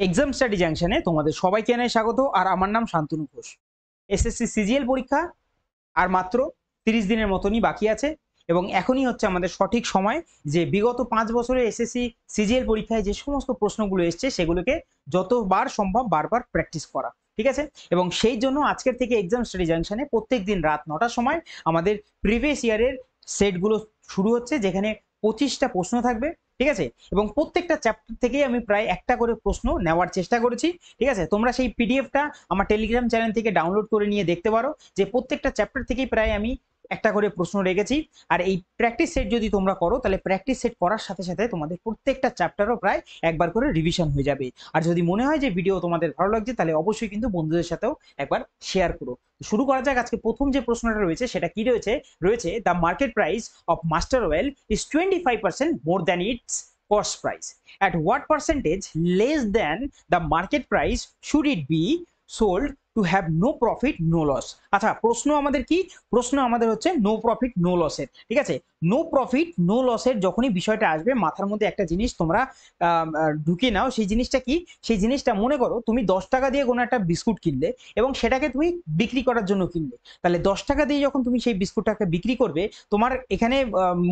Exam study জাংশনে তোমাদের সবাইকে জানাই স্বাগত। আর আমার নাম শান্তনু ঘোষ। এসএসসি সিজিএল পরীক্ষা আর মাত্র 30 দিনের মতনই বাকি আছে এবং এখনই হচ্ছে আমাদের সঠিক সময় যে বিগত 5 বছরের এসএসসি সিজিএল পরীক্ষায় যে সমস্ত প্রশ্নগুলো এসছে সেগুলোকে যতবার সম্ভব বারবার প্র্যাকটিস করা, ঠিক আছে। এবং সেই জন্য আজকের থেকে এক্সাম স্টাডি জাংশনে প্রত্যেক দিন রাত 9টার সময় আমাদের প্রিভিয়াস ইয়ারের সেটগুলো শুরু হচ্ছে, যেখানে 25টা প্রশ্ন থাকবে, ঠিক আছে। এবং প্রত্যেকটা চ্যাপ্টার থেকেই আমি প্রায় একটা করে প্রশ্ন নেওয়ার চেষ্টা করেছি, ঠিক আছে। তোমরা সেই পিডিএফটা আমার টেলিগ্রাম চ্যানেল থেকে ডাউনলোড করে নিয়ে দেখতে পারো যে প্রত্যেকটা চ্যাপ্টার থেকেই প্রায় আমি একটা করে প্রশ্ন রেখেছি। আর এই প্র্যাকটিস সেট যদি তোমরা করো তাহলে প্র্যাকটিস সেট করার সাথে সাথে তোমাদের প্রত্যেকটা চ্যাপ্টারও প্রায় একবার করে রিভিশন হয়ে যাবে। আর যদি মনে হয় যে ভিডিও তোমাদের ভালো লাগছে তাহলে অবশ্যই কিন্তু বন্ধুদের সাথেও একবার শেয়ার করো। শুরু করা যাক। আজকে প্রথম যে প্রশ্নটা রয়েছে সেটা কি রয়েছে the market price of master oil is 25% more than it's cost price. At what percentage less than the market price should it be sold to have no profit no loss? আচ্ছা, প্রশ্ন আমাদের কি? প্রশ্ন আমাদের হচ্ছে নো প্রফিট নো লসের, ঠিক আছে। নো প্রফিট নো লসের যখনই বিষয়টা আসবে মাথার মধ্যে একটা জিনিস তোমরা ঢুকে নাও। সেই জিনিসটা কি? সেই জিনিসটা মনে করো তুমি 10 টাকা দিয়ে কোনো একটা বিস্কুট কিনলে এবং সেটাকে তুমি বিক্রি করার জন্য কিনলে। তাহলে 10 টাকা দিয়ে যখন তুমি সেই বিস্কুটটাকে বিক্রি করবে, তোমার এখানে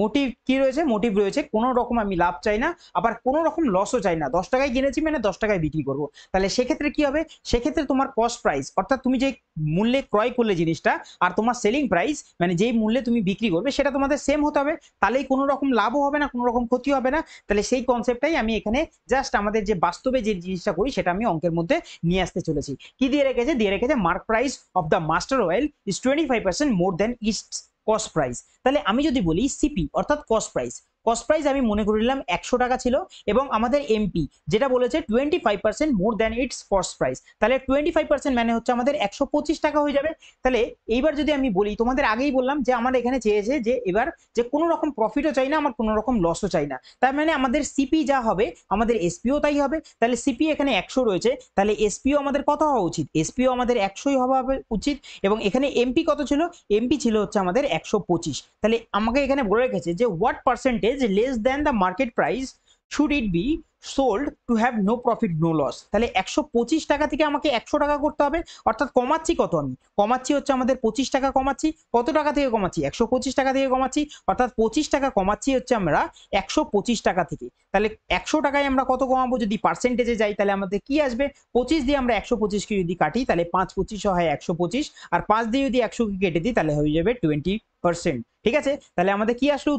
মোটিভ কি রয়েছে? মোটিভ রয়েছে কোনো রকম আমি লাভ চাই না, আবার কোনো রকম লসও চাই না। 10 টাকায় কিনেছি মানে 10 টাকায় বিক্রি করবো। তাহলে সেক্ষেত্রে কি হবে? সেক্ষেত্রে তোমার কস্ট প্রাইস অর্থাৎ তুমি যে মূল্যে ক্রয় করলে জিনিসটা আর তোমার সেলিং প্রাইস মানে যেই মূল্যে তুমি বিক্রি করবে সেটা তোমাদের সেম হতে হবে। তাহলেই কোনো রকম লাভও হবে না, কোনো রকম ক্ষতি হবে না। তাহলে সেই কনসেপ্টটাই আমি এখানে জাস্ট আমাদের যে বাস্তবে যে জিনিসটা করি সেটা আমি অঙ্কের মধ্যে নিয়ে আসতে চলেছি। কি দিয়ে রেখেছে? দিয়ে রেখেছে mark price of the master oil is 25% more than it's cost price. তাহলে আমি যদি বলি সিপি অর্থাৎ কস্ট প্রাইস, কস্ট প্রাইস আমি মনে করে নিলাম 100 টাকা ছিল এবং আমাদের এমপি যেটা বলেছে 25% more than it's cost price, তাহলে 25% মানে হচ্ছে আমাদের 125 টাকা হয়ে যাবে। তাহলে এইবার যদি আমি বলি, তোমাদের আগেই বললাম যে আমার এখানে চেয়েছে যে এবার যে কোনো রকম প্রফিটও চাই না, আমার কোনো রকম লসও চাই না। তার মানে আমাদের সিপি যা হবে আমাদের এসপিও তাই হবে। তাহলে সিপি এখানে 100 রয়েছে, তাহলে এসপিও আমাদের কত হওয়া উচিত? এসপিও আমাদের 100ই হওয়া উচিত। এবং এখানে এমপি কত ছিল? এমপি ছিল হচ্ছে আমাদের 125। তাহলে আমাকে এখানে বলে রেখেছে যে what percentage less than the market price should it be sold to have no profit no loss. তাহলে 125 টাকা থেকে আমাকে 100 টাকা করতে হবে, অর্থাৎ কমাচ্ছি কত? আমি কমাচ্ছি হচ্ছে আমাদের 25 টাকা কমাচ্ছি। কত টাকা থেকে কমাচ্ছি? 125 টাকা থেকে কমাচ্ছি, অর্থাৎ 25 টাকা কমাচ্ছি হচ্ছে আমরা 125 টাকা থেকে। তাহলে 100 টাকায় আমরা কত কমাবো? যদি পার্সেন্টেজে যাই তাহলে আমাদের কি আসবে? 25 দিয়ে আমরা 125কে যদি কাটি তাহলে 5 25 হয় 125, আর 5 দিয়ে যদি 100কে কেটে দিই তাহলে হয়ে যাবে 20%, ঠিক আছে। তাহলে আমাদের কি আসলো?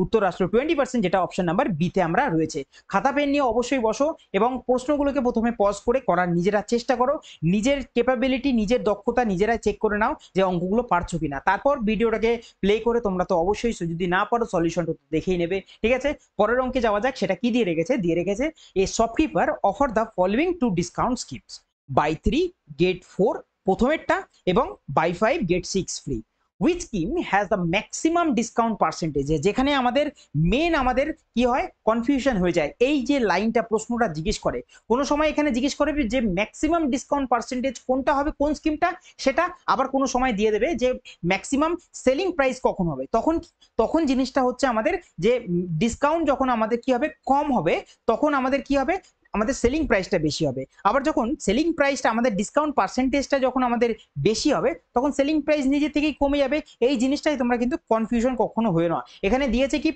উত্তর আসলো 20%, যেটা অপশন নাম্বার বিতে আমরা রয়েছে। খাতা পেন নিয়ে অবশ্যই বসো এবং প্রশ্নগুলোকে প্রথমে পজ করে করার নিজেরা চেষ্টা করো। নিজের ক্যাপাবিলিটি, নিজের দক্ষতা নিজেরা চেক করে নাও যে অঙ্কগুলো পারছো কিনা। তারপর ভিডিওটাকে প্লে করে তোমরা তো অবশ্যই যদি না পারো সলিউশনটা দেখেই নেবে, ঠিক আছে। পরের অঙ্কে যাওয়া যাক। সেটা কি দিয়ে রেখেছে? দিয়ে রেখেছে a shopkeeper offer the following two discount schemes, buy 3 get 4 প্রথমেরটা এবং buy 5 get 6 free. Which scheme has the maximum discount percentage? যেখানে আমাদের মেন আমাদের কি হয়? কনফিউশন হয়ে যায়। এই যে লাইনটা প্রশ্নটা জিজ্ঞেস করে, কোনো সময় এখানে জিজ্ঞেস করে যে ম্যাক্সিমাম ডিসকাউন্ট পার্সেন্টেজ কোনটা হবে, কোন স্কিমটা, সেটা আবার কোনো সময় দিয়ে দেবে যে ম্যাক্সিমাম সেলিং প্রাইস কখন হবে। তখন তখন জিনিসটা হচ্ছে আমাদের যে ডিসকাউন্ট যখন আমাদের কি হবে? কম হবে, তখন আমাদের কি হবে? আমাদের সেলিং প্রাইসটা বেশি হবে। আবার যখন সেলিং প্রাইসটা আমাদের ডিসকাউন্ট পার্সেন্টেজটা যখন আমাদের বেশি হবে তখন সেলিং প্রাইস নিজে থেকেই কমে যাবে। এই জিনিসটাই তোমরা কিন্তু কনফিউশন কখনো হয়ে না। এখানে দিয়েছে কি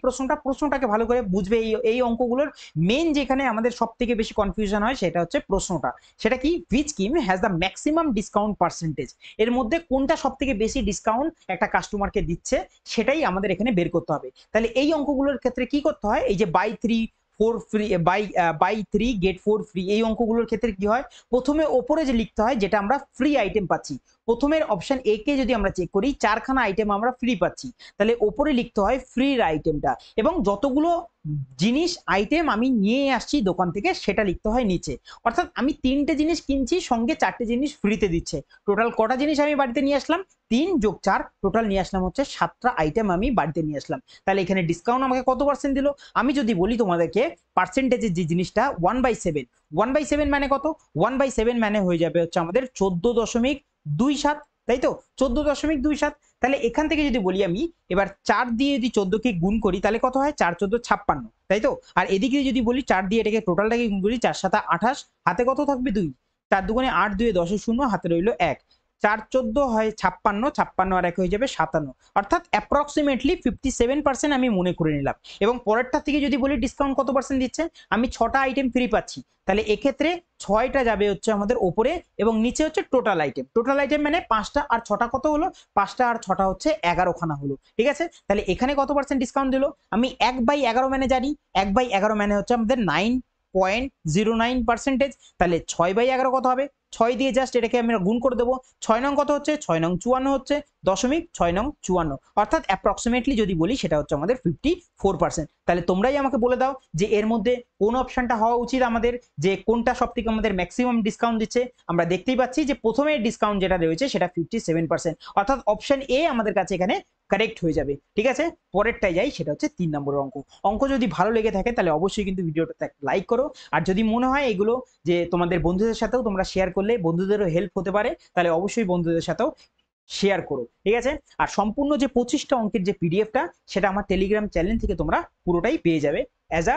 প্রশ্নটাকে ভালো করে বুঝবে। এই অঙ্কগুলোর মেন যেখানে আমাদের সব থেকে বেশি কনফিউশন হয় সেটা হচ্ছে প্রশ্নটা। সেটা কি? Which scheme has the maximum discount percentage, এর মধ্যে কোনটা সব থেকে বেশি ডিসকাউন্ট একটা কাস্টমারকে দিচ্ছে সেটাই আমাদের এখানে বের করতে হবে। তাহলে এই অঙ্কগুলোর ক্ষেত্রে কি করতে হয়? এই যে buy 4 free, buy 3 get 4 free, এই অঙ্কগুলোর ক্ষেত্রে কি হয়? প্রথমে ওপরে যে লিখতে হয় যেটা আমরা ফ্রি আইটেম পাচ্ছি, প্রথমের অপশন এ কে যদি আমরা চেক করি 4খানা আইটেম আমরা ফ্রি পাচ্ছি, তাহলে ওপরে লিখতে হয় ফ্রির আইটেমটা এবং যতগুলো জিনিস আইটেম আমি নিয়ে আসছি দোকান থেকে সেটা লিখতে হয় নিচে। অর্থাৎ আমি 3টে জিনিস কিনছি, সঙ্গে 4টে জিনিস ফ্রিতে দিচ্ছে। টোটাল কটা জিনিস আমি বাড়িতে নিয়ে আসলাম? 3 যোগ 4, টোটাল নিয়ে আসলাম হচ্ছে 7টা আইটেম আমি বাড়িতে নিয়ে আসলাম। তাহলে এখানে ডিসকাউন্ট আমাকে কত পার্সেন্ট দিল? আমি যদি বলি তোমাদেরকে পার্সেন্টেজের যে জিনিসটা 1/7 মানে কত? 1/7 মানে হয়ে যাবে হচ্ছে আমাদের 14.27 তাই তো 14.27। তাহলে এখান থেকে যদি বলি আমি এবার 4 দিয়ে যদি 14কে গুণ করি তাহলে কত হয়, 4 14 56, তাই তো। আর এদিকে যদি বলি 4 দিয়ে এটাকে টোটালটাকে গুণ করি, 4 7 28, হাতে কত থাকবে 2, 4 দুগুণে 8, 2 10 শূন্য, হাতে রইল 1, 4 14 হয় 56, 56 আর 1 হয়ে যাবে 57, অর্থাৎ অ্যাপ্রক্সিমেটলি 57% আমি মনে করে নিলাম। এবং পরেরটা থেকে যদি বলি ডিসকাউন্ট কত পার্সেন্ট দিচ্ছে, আমি 6টা আইটেম ফ্রি পাচ্ছি, তাহলে এক্ষেত্রে 6টা যাবে হচ্ছে আমাদের ওপরে এবং নিচে হচ্ছে টোটাল আইটেম। টোটাল আইটেম মানে 5টা আর 6টা কত হলো, 5টা আর 6টা হচ্ছে 11খানা হলো, ঠিক আছে। তাহলে এখানে কত পার্সেন্ট ডিসকাউন্ট দিল, আমি 1/11 মানে জানি, 1/11 মানে হচ্ছে আমাদের 9.09%। তাহলে 6/11 কত হবে, 6 দিয়ে জাস্ট এটাকে আমরা গুণ করে দেবো, 6 নং কত হচ্ছে, 6 নং 54 হচ্ছে, 0.6 নং 54, অর্থাৎ অ্যাপ্রক্সিমেটলি যদি বলি সেটা হচ্ছে আমাদের 54%। তাহলে তোমরাই আমাকে বলে দাও যে এর মধ্যে কোন অপশনটা হওয়া উচিত আমাদের, যে কোনটা সব থেকে আমাদের ম্যাক্সিমাম ডিসকাউন্ট দিচ্ছে। আমরা দেখতেই পাচ্ছি যে প্রথমে ডিসকাউন্ট যেটা রয়েছে সেটা 57%, অর্থাৎ অপশন এ আমাদের কাছে এখানে কারেক্ট হয়ে যাবে, ঠিক আছে। পরেরটাই যাই, সেটা হচ্ছে 3 নম্বরের অঙ্ক। অঙ্ক যদি ভালো লেগে থাকে তাহলে অবশ্যই কিন্তু ভিডিওটা লাইক করো, আর যদি মনে হয় এগুলো যে তোমাদের বন্ধুদের সাথেও তোমরা শেয়ার করলে বন্ধুদেরও হেল্প হতে পারে, তাহলে অবশ্যই বন্ধুদের সাথেও শেয়ার করো, ঠিক আছে। আর সম্পূর্ণ যে 25টা অঙ্কের যে পিডিএফটা সেটা আমার টেলিগ্রাম চ্যানেল থেকে তোমরা পুরোটাই পেয়ে যাবে অ্যাজ আ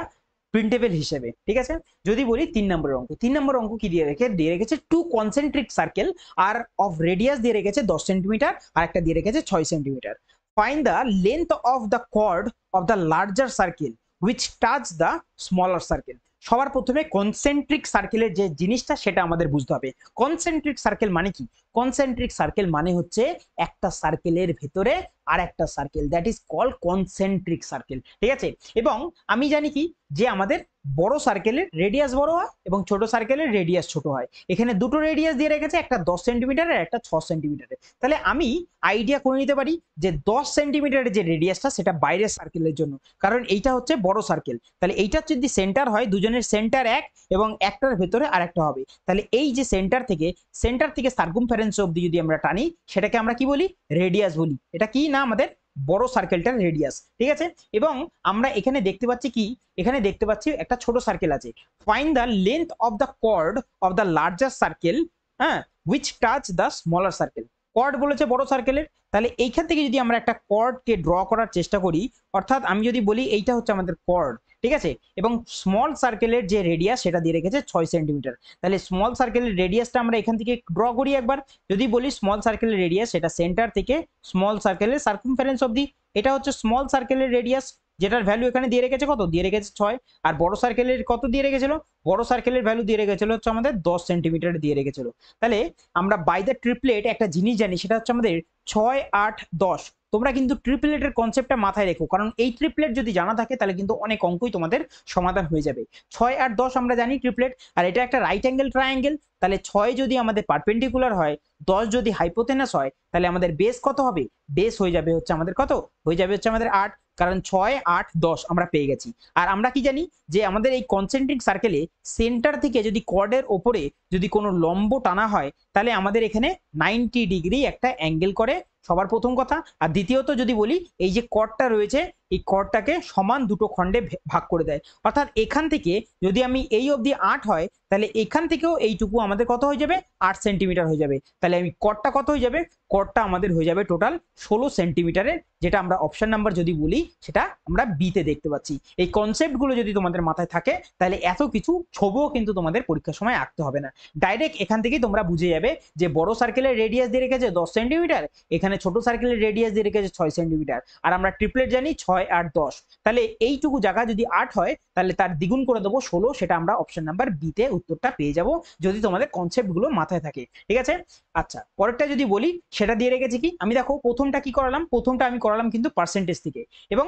প্রিন্টেবল হিসেবে, ঠিক আছে। যদি বলি 3 নম্বরের অঙ্ক, 3 নম্বর অঙ্ক কি দিয়ে রেখেছে 2 concentric circle are of radius দিয়ে রেখেছে 10 সেন্টিমিটার, আর একটা দিয়ে রেখেছে 6 centimetre. Find the length of the chord of the larger circle which touch the smaller circle. সবার প্রথমে কনসেন্ট্রিক সার্কেলের যে জিনিসটা সেটা আমাদের বুঝতে হবে। কনসেন্ট্রিক সার্কেল মানে কি, কনসেন্ট্রিক সার্কেল মানে হচ্ছে একটা সার্কেলের ভেতরে আর একটা circle, that is call concentric circle, ঠিক আছে। এবং আমি জানি কি যে আমাদের বড় সার্কেলের রেডিয়াস বড় হয় এবং ছোট সার্কেলের রেডিয়াস ছোট হয়। এখানে দুটো রেডিয়াস দিয়ে রেখেছে, একটা 10 সেন্টিমিটার আর একটা 6 সেন্টিমিটারের। তাহলে আমি আইডিয়া করে নিতে পারি যে 10 সেন্টিমিটারের যে রেডিয়াসটা সেটা বাইরের সার্কেলের জন্য, কারণ এইটা হচ্ছে বড় সার্কেল। তাহলে এইটা যদি সেন্টার হয়, দুজনের সেন্টার এক এবং একটার ভেতরে আর একটা হবে, তাহলে এই যে সেন্টার থেকে সার্কুমফারেন্স অবধি যদি আমরা টানি সেটাকে আমরা কি বলি, রেডিয়াস বলি। এটা কি না, আমাদের বড় সার্কেলটার রেডিয়াস, ঠিক আছে। এবং আমরা এখানে দেখতে পাচ্ছি কি, এখানে দেখতে পাচ্ছি একটা ছোট সার্কেল আছে। Find the length of the chord of the larger circle, হ্যাঁ, which touch the smaller circle. Chord বলেছে বড় সার্কেলের, তাহলে এইখান থেকে যদি আমরা একটা কর্ডকে ড্র করার চেষ্টা করি, অর্থাৎ আমি যদি বলি এইটা হচ্ছে আমাদের কর্ড, ঠিক আছে, এবং স্মল সার্কেলের যে রেডিয়াস সেটা দিয়ে রেখেছে 6 সেন্টিমিটার। তাহলে স্মল সার্কেলের রেডিয়াসটা আমরা এখান থেকে ড্র করি একবার। যদি বলি স্মল সার্কেলের রেডিয়াস, সেটা সেন্টার থেকে স্মল সার্কেলের সার্কামফারেন্স অবধি, এটা হচ্ছে স্মল সার্কেলের রেডিয়াস, যেটার ভ্যালু এখানে দিয়ে রেখেছে কত, দিয়ে রেখেছে 6। আর বড় সার্কেলের কত দিয়ে রেখেছিল, বড় সার্কেলের ভ্যালু দিয়ে রেখেছিল হচ্ছে আমাদের 10 সেন্টিমিটার দিয়ে রেখেছিল। তাহলে আমরা বাই দ্য ট্রিপলেট একটা জিনিস জানি, সেটা হচ্ছে আমাদের 6 8 10। তোমরা কিন্তু ট্রিপলেটের কনসেপ্টটা মাথায় রেখো, কারণ এই ট্রিপলেট যদি জানা থাকে তাহলে কিন্তু অনেক অঙ্কই তোমাদের সমাধান হয়ে যাবে। 6 8 10 আমরা জানি ট্রিপলেট, আর এটা একটা রাইট অ্যাঙ্গেল ট্রায়াঙ্গেল। তাহলে 6 যদি আমাদের পারপেন্ডিকুলার হয়, 10 যদি হাইপোটেনাস হয়, তাহলে আমাদের বেস কত হবে, বেস হয়ে যাবে হচ্ছে আমাদের কত, হয়ে যাবে হচ্ছে আমাদের 8, কারণ 6 8 10 আমরা পেয়ে গেছি। আর আমরা কি জানি যে আমাদের এই কনসেন্ট্রিক সার্কেলে সেন্টার থেকে যদি কর্ডের ওপরে যদি কোনো লম্ব টানা হয়, তাহলে আমাদের এখানে 90 ডিগ্রি একটা অ্যাঙ্গেল করে, সবার প্রথম কথা। আর দ্বিতীয়ত যদি বলি, এই যে কর্ডটা রয়েছে এই কর্ডটাকে সমান দুটো খণ্ডে ভাগ করে দেয়, অর্থাৎ এখান থেকে যদি আমি এই অবধি 8 হয়, তাহলে এখান থেকেও এইটুকু আমাদের কত হয়ে যাবে, 8 সেন্টিমিটার হয়ে যাবে। তাহলে আমি কর্ডটা কত হয়ে যাবে, কর্ডটা আমাদের হয়ে যাবে টোটাল 16 সেন্টিমিটারের, যেটা আমরা অপশন নাম্বার যদি বলি সেটা আমরা বিতে দেখতে পাচ্ছি। এই কনসেপ্টগুলো যদি তোমাদের মাথায় থাকে তাহলে এত কিছু ছবিও কিন্তু তোমাদের পরীক্ষার সময় আঁকতে হবে না, ডাইরেক্ট এখান থেকেই তোমরা বুঝে যাবে যে বড় সার্কেলের রেডিয়াস দিয়ে রেখেছে 10 সেন্টিমিটার, এখানে ছোট সার্কেলের রেডিয়াস দিয়ে রেখেছে 6 সেন্টিমিটার, আর আমরা ট্রিপলেট জানি 6 8 10। তাহলে এইটুকু জায়গা যদি 8 হয় তাহলে তার দ্বিগুণ করে দেবো 16, সেটা আমরা অপশন নাম্বার বিতে উত্তরটা পেয়ে যাব যদি তোমাদের কনসেপ্টগুলো মাথায় থাকে, ঠিক আছে। আচ্ছা, পরেরটা যদি বলি সেটা দিয়ে রেখেছি কি, আমি দেখো প্রথমটা কি করালাম, প্রথমটা আমি করালাম কিন্তু পার্সেন্টেজ থেকে। এবং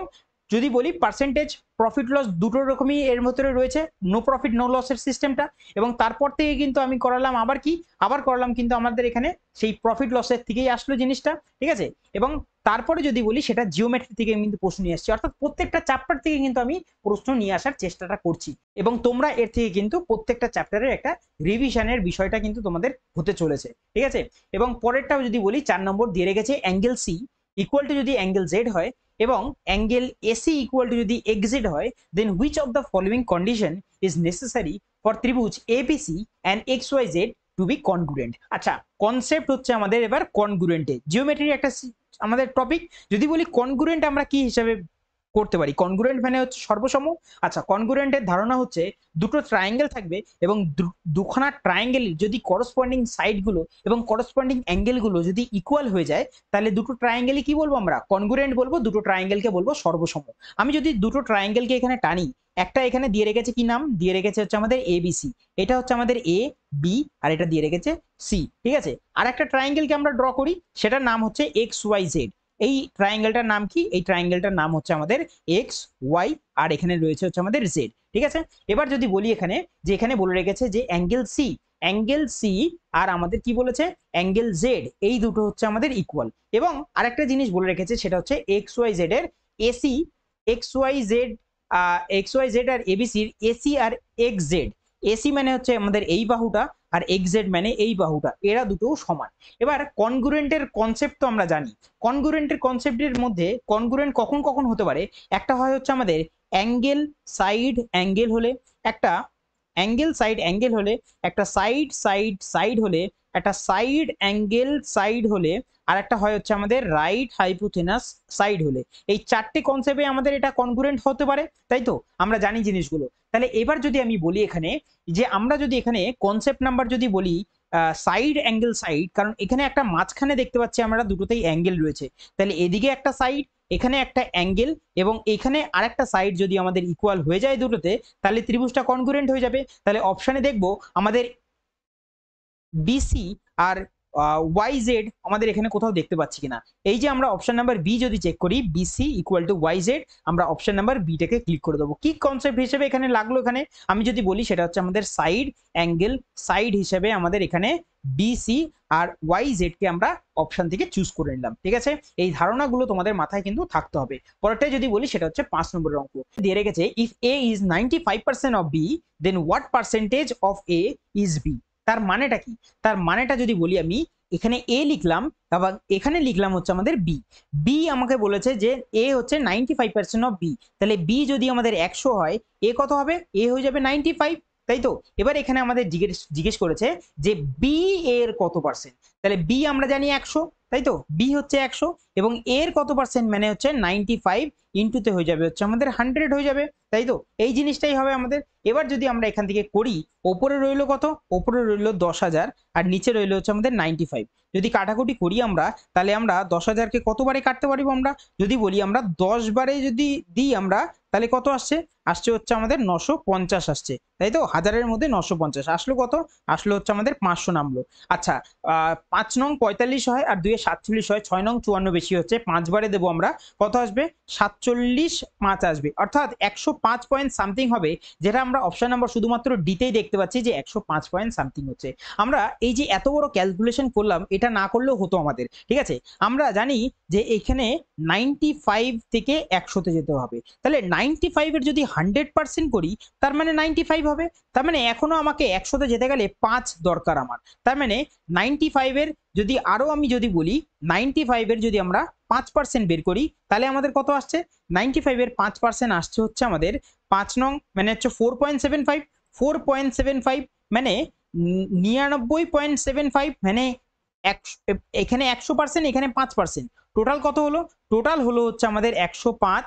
যদি বলি পার্সেন্টেজ প্রফিট লস দুটো রকমই এর ভেতরে রয়েছে, নো প্রফিট নো লসের সিস্টেমটা। এবং তারপর থেকে কিন্তু আমি করালাম আবার কি, আবার করলাম কিন্তু আমাদের এখানে সেই প্রফিট লসের থেকেই আসলো জিনিসটা, ঠিক আছে। এবং তারপরে যদি বলি সেটা জিওমেট্রি থেকে কিন্তু প্রশ্ন নিয়ে আসছে, অর্থাৎ প্রত্যেকটা চ্যাপ্টার থেকে কিন্তু আমি প্রশ্ন নিয়ে আসার চেষ্টাটা করছি, এবং তোমরা এর থেকে কিন্তু প্রত্যেকটা চ্যাপ্টারের একটা রিভিশনের বিষয়টা কিন্তু তোমাদের হতে চলেছে, ঠিক আছে। এবং পরেরটাও যদি বলি 4 নম্বর দিয়ে রেখেছে অ্যাঙ্গেল সি ইকুয়াল টু যদি অ্যাঙ্গেল জেড হয় এবং অ্যাঙ্গেল এসি ইকুয়াল টু যদি এক্সজেড হয়, then which of the following condition is necessary for ত্রিভুজ ABC and X Y Z to be congruent. আচ্ছা, কনসেপ্ট হচ্ছে আমাদের এবার কনগ্রুয়েন্টে, জিওমেট্রির একটা আমাদের টপিক। যদি বলি কনগ্রুয়েন্ট আমরা কি হিসাবে করতে পারি, কনগ্রুয়েন্ট মানে হচ্ছে সর্বসম। আচ্ছা, কনগ্রুয়েন্টের ধারণা হচ্ছে দুটো ট্রায়াঙ্গেল থাকবে এবং দুখানা ট্রায়াঙ্গেলের যদি করসপন্ডিং সাইডগুলো এবং করসপন্ডিং অ্যাঙ্গেলগুলো যদি ইকুয়াল হয়ে যায়, তাহলে দুটো ট্রায়াঙ্গেলই কি বলবো আমরা, কনগ্রুয়েন্ট বলবো। দুটো ট্রায়াঙ্গেলকে বলবো সর্বসম। আমি যদি দুটো ট্রায়াঙ্গেলকে এখানে টানি, একটা এখানে দিয়ে রেখেছে কি নাম দিয়ে রেখেছে হচ্ছে আমাদের ABC, এটা হচ্ছে আমাদের AB, আর এটা দিয়ে রেখেছে C, ঠিক আছে। আর একটা ট্রায়াঙ্গেলকে আমরা ড্র করি, সেটার নাম হচ্ছে XYZ। এই ট্রায়াঙ্গেলটার নাম কি, এই ট্রায়াঙ্গেলটার নাম হচ্ছে আমাদের XY, আর এখানে রয়েছে হচ্ছে আমাদের Z, ঠিক আছে। এবার যদি বলি এখানে, যে এখানে বলে রেখেছে যে অ্যাঙ্গেল সি আর আমাদের কি বলেছে অ্যাঙ্গেল Z, এই দুটো হচ্ছে আমাদের ইকুয়াল। এবং আরেকটা জিনিস বলে রেখেছে, সেটা হচ্ছে XYZ এর AC, XYZ আর ABCর AC আর XZ। AC মানে হচ্ছে আমাদের এই বাহুটা, আর XZ মানে এই বাহুটা, এরা দুটো সমান। এবার কনগ্রুয়েন্টের কনসেপ্ট তো আমরা জানি। কনগ্রুয়েন্টের কনসেপ্টের মধ্যে কনগ্রুয়েন্ট কখন কখন হতে পারে, একটা হয় হচ্ছে আমাদের অ্যাঙ্গেল সাইড অ্যাঙ্গেল হলে, একটা অ্যাঙ্গেল সাইড অ্যাঙ্গেল হলে, একটা সাইড সাইড সাইড হলে, একটা সাইড অ্যাঙ্গেল সাইড হলে, আর একটা হয় হচ্ছে আমাদের রাইট হাইপোথেনাস সাইড হলে। এই চারটে কনসেপ্টে আমাদের এটা কনগ্রুয়েন্ট হতে পারে, তাই তো আমরা জানি জিনিসগুলো। তাহলে এবার যদি আমি বলি এখানে, যে আমরা যদি এখানে কনসেপ্ট নাম্বার যদি বলি সাইড অ্যাঙ্গেল সাইড, কারণ এখানে একটা মাঝখানে দেখতে পাচ্ছি আমরা দুটোতেই অ্যাঙ্গেল রয়েছে, তাহলে এদিকে একটা সাইড, এখানে একটা অ্যাঙ্গেল, এবং এখানে আরেকটা সাইড যদি আমাদের ইকুয়াল হয়ে যায় দুটোতে, তাহলে ত্রিভুজটা কনগ্রুয়েন্ট হয়ে যাবে। তাহলে অপশানে দেখবো আমাদের BC আর YZ আমাদের এখানে কোথাও দেখতে পাচ্ছি কিনা। এই যে আমরা অপশন নাম্বার বি যদি চেক করি, BC ইকুয়াল টু YZ, আমরা অপশন নাম্বার বিটাকে ক্লিক করে দেবো। কি কনসেপ্ট হিসেবে এখানে লাগলো, এখানে আমি যদি বলি সেটা হচ্ছে আমাদের সাইড অ্যাঙ্গেল সাইড হিসেবে আমাদের এখানে BC আর YZ কে আমরা অপশন থেকে চুজ করে নিলাম, ঠিক আছে। এই ধারণাগুলো তোমাদের মাথায় কিন্তু থাকতে হবে। পরেরটা যদি বলি সেটা হচ্ছে 5 নম্বরের অঙ্ক দিয়ে রেখেছে, if A is 95% of B, then what percentage of A is B? তার মানেটা কি, তার মানেটা যদি বলি আমি এখানে A লিখলাম এবং এখানে লিখলাম হচ্ছে আমাদের B আমাকে বলেছে যে A হচ্ছে 95% অফ B, তাহলে B যদি আমাদের 100 হয়, A কত হবে, A হয়ে যাবে 95, তাই তো। এবার এখানে আমাদের জিজ্ঞেস করেছে যে B এর কত পার্সেন্ট, তাহলে B আমরা জানি 100, তাই তো। B হচ্ছে 100 এবং এর কত পার্সেন্ট মানে হচ্ছে 95 ইন্টুতে হয়ে যাবে হচ্ছে আমাদের 100 হয়ে যাবে, তাই তো। এই জিনিসটাই হবে আমাদের। এবার যদি আমরা এখান থেকে করি, ওপরে রইলো কত, ওপরে রইলো 10,000 আর নিচে রইলো হচ্ছে আমাদের 95। যদি কাটাকুটি করি আমরা, তাহলে আমরা 10,000কে কতবারে কাটতে পারবো আমরা, যদি বলি আমরা 10 বারে যদি দিই আমরা, তাহলে কত আসছে, আসছে হচ্ছে আমাদের 950 আসছে, তাই তো। হাজারের মধ্যে 950 আসলো, কত আসলো হচ্ছে আমাদের 500 নামলো। আচ্ছা, 5 নং 45 হয় আর 2 47 হয়, 6 নং 54 বেশি হচ্ছে, 5 বারে দেবো আমরা, কত আসবে 47.5 আসবে, অর্থাৎ 105 পয়েন্ট সামথিং হবে, যেটা আমরা অপশন নাম্বার শুধুমাত্র ডিতেই দেখতে পাচ্ছি যে 105 পয়েন্ট সামথিং হচ্ছে। আমরা এই যে এত বড় ক্যালকুলেশন করলাম, এটা না করলেও হতো আমাদের, ঠিক আছে। আমরা জানি যে এখানে 95 থেকে 100তে যেতে হবে, তাহলে 95 এর যদি 100% করি, তার মানে 95 হবে। তার মানে এখনো আমাকে 100তে যেতে গেলে 5 দরকার আমার। তার মানে 95 এর যদি আরো আমি যদি বলি, 95 এর যদি আমরা 5% বের করি, তাহলে আমাদের কত আসছে, 95 এর 5% আসছে হচ্ছে আমাদের 5 নং মানে হচ্ছে 4.75 মানে 99.75, মানে এখানে 100%, এখানে 5%, টোটাল কত হলো, টোটাল হলো হচ্ছে আমাদের 105।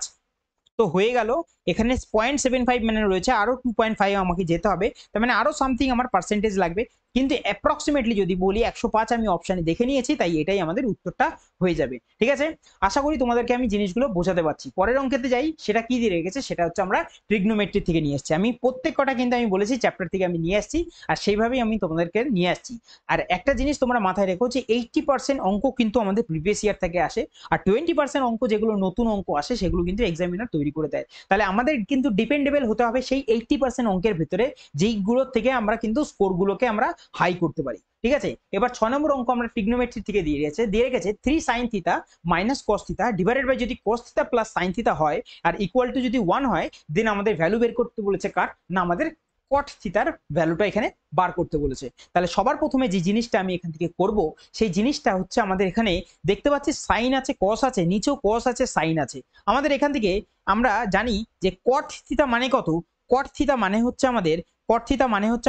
তো হয়ে গেল, এখানে 0.75 মানে রয়েছে, আরো 2.5 আমাকে যেতে হবে, তার মানে আরো সামথিং আমার পার্সেন্টেজ লাগবে, কিন্তু অ্যাপ্রক্সিমেটলি যদি বলি 105 আমি অপশানে দেখে নিয়েছি, তাই এটাই আমাদের উত্তরটা হয়ে যাবে, ঠিক আছে। আশা করি তোমাদেরকে আমি জিনিসগুলো বোঝাতে পারছি। পরের অঙ্কেতে যাই, সেটা কি দিয়ে রেখেছে, সেটা হচ্ছে আমরা ট্রিগনোমেট্রি থেকে নিয়ে এসেছি। আমি প্রত্যেক কটা কিন্তু আমি বলেছি চ্যাপ্টার থেকে আমি নিয়ে আসছি, আর সেইভাবেই আমি তোমাদেরকে নিয়ে আসছি। আর একটা জিনিস তোমরা মাথায় রেখো যে 80% অঙ্ক কিন্তু আমাদের প্রিভিয়াস ইয়ার থেকে আসে, আর 20% অঙ্ক যেগুলো নতুন অঙ্ক আসে সেগুলো কিন্তু এক্সামিনার তৈরি করে দেয়। তাহলে আমাদের কিন্তু ডিপেন্ডেবল হতে হবে সেই 80% অঙ্কের ভিতরে, যেইগুলোর থেকে আমরা কিন্তু স্কোরগুলোকে আমরা হাই করতে পারি, ঠিক আছে। এবার 6 নম্বর অঙ্ক আমরা ট্রিগনোমেট্রি থেকে দিয়ে রেখেছে 3 sin θ minus cos θ divided by যদি cos θ প্লাস sin θ হয় আর ইকুয়াল টু যদি 1 হয়, দেন আমাদের ভ্যালু বের করতে বলেছে কার না, আমাদের cot থিটার ভ্যালুটা এখানে বার করতে বলেছে। তাহলে সবার প্রথমে যে জিনিসটা আমি এখান থেকে করব, সেই জিনিসটা হচ্ছে আমাদের এখানে দেখতে পাচ্ছি সাইন আছে, কস আছে, নিচেও কস আছে, সাইন আছে। আমাদের এখান থেকে আমরা জানি যে cot থিটা মানে কত, cot থিটা মানে হচ্ছে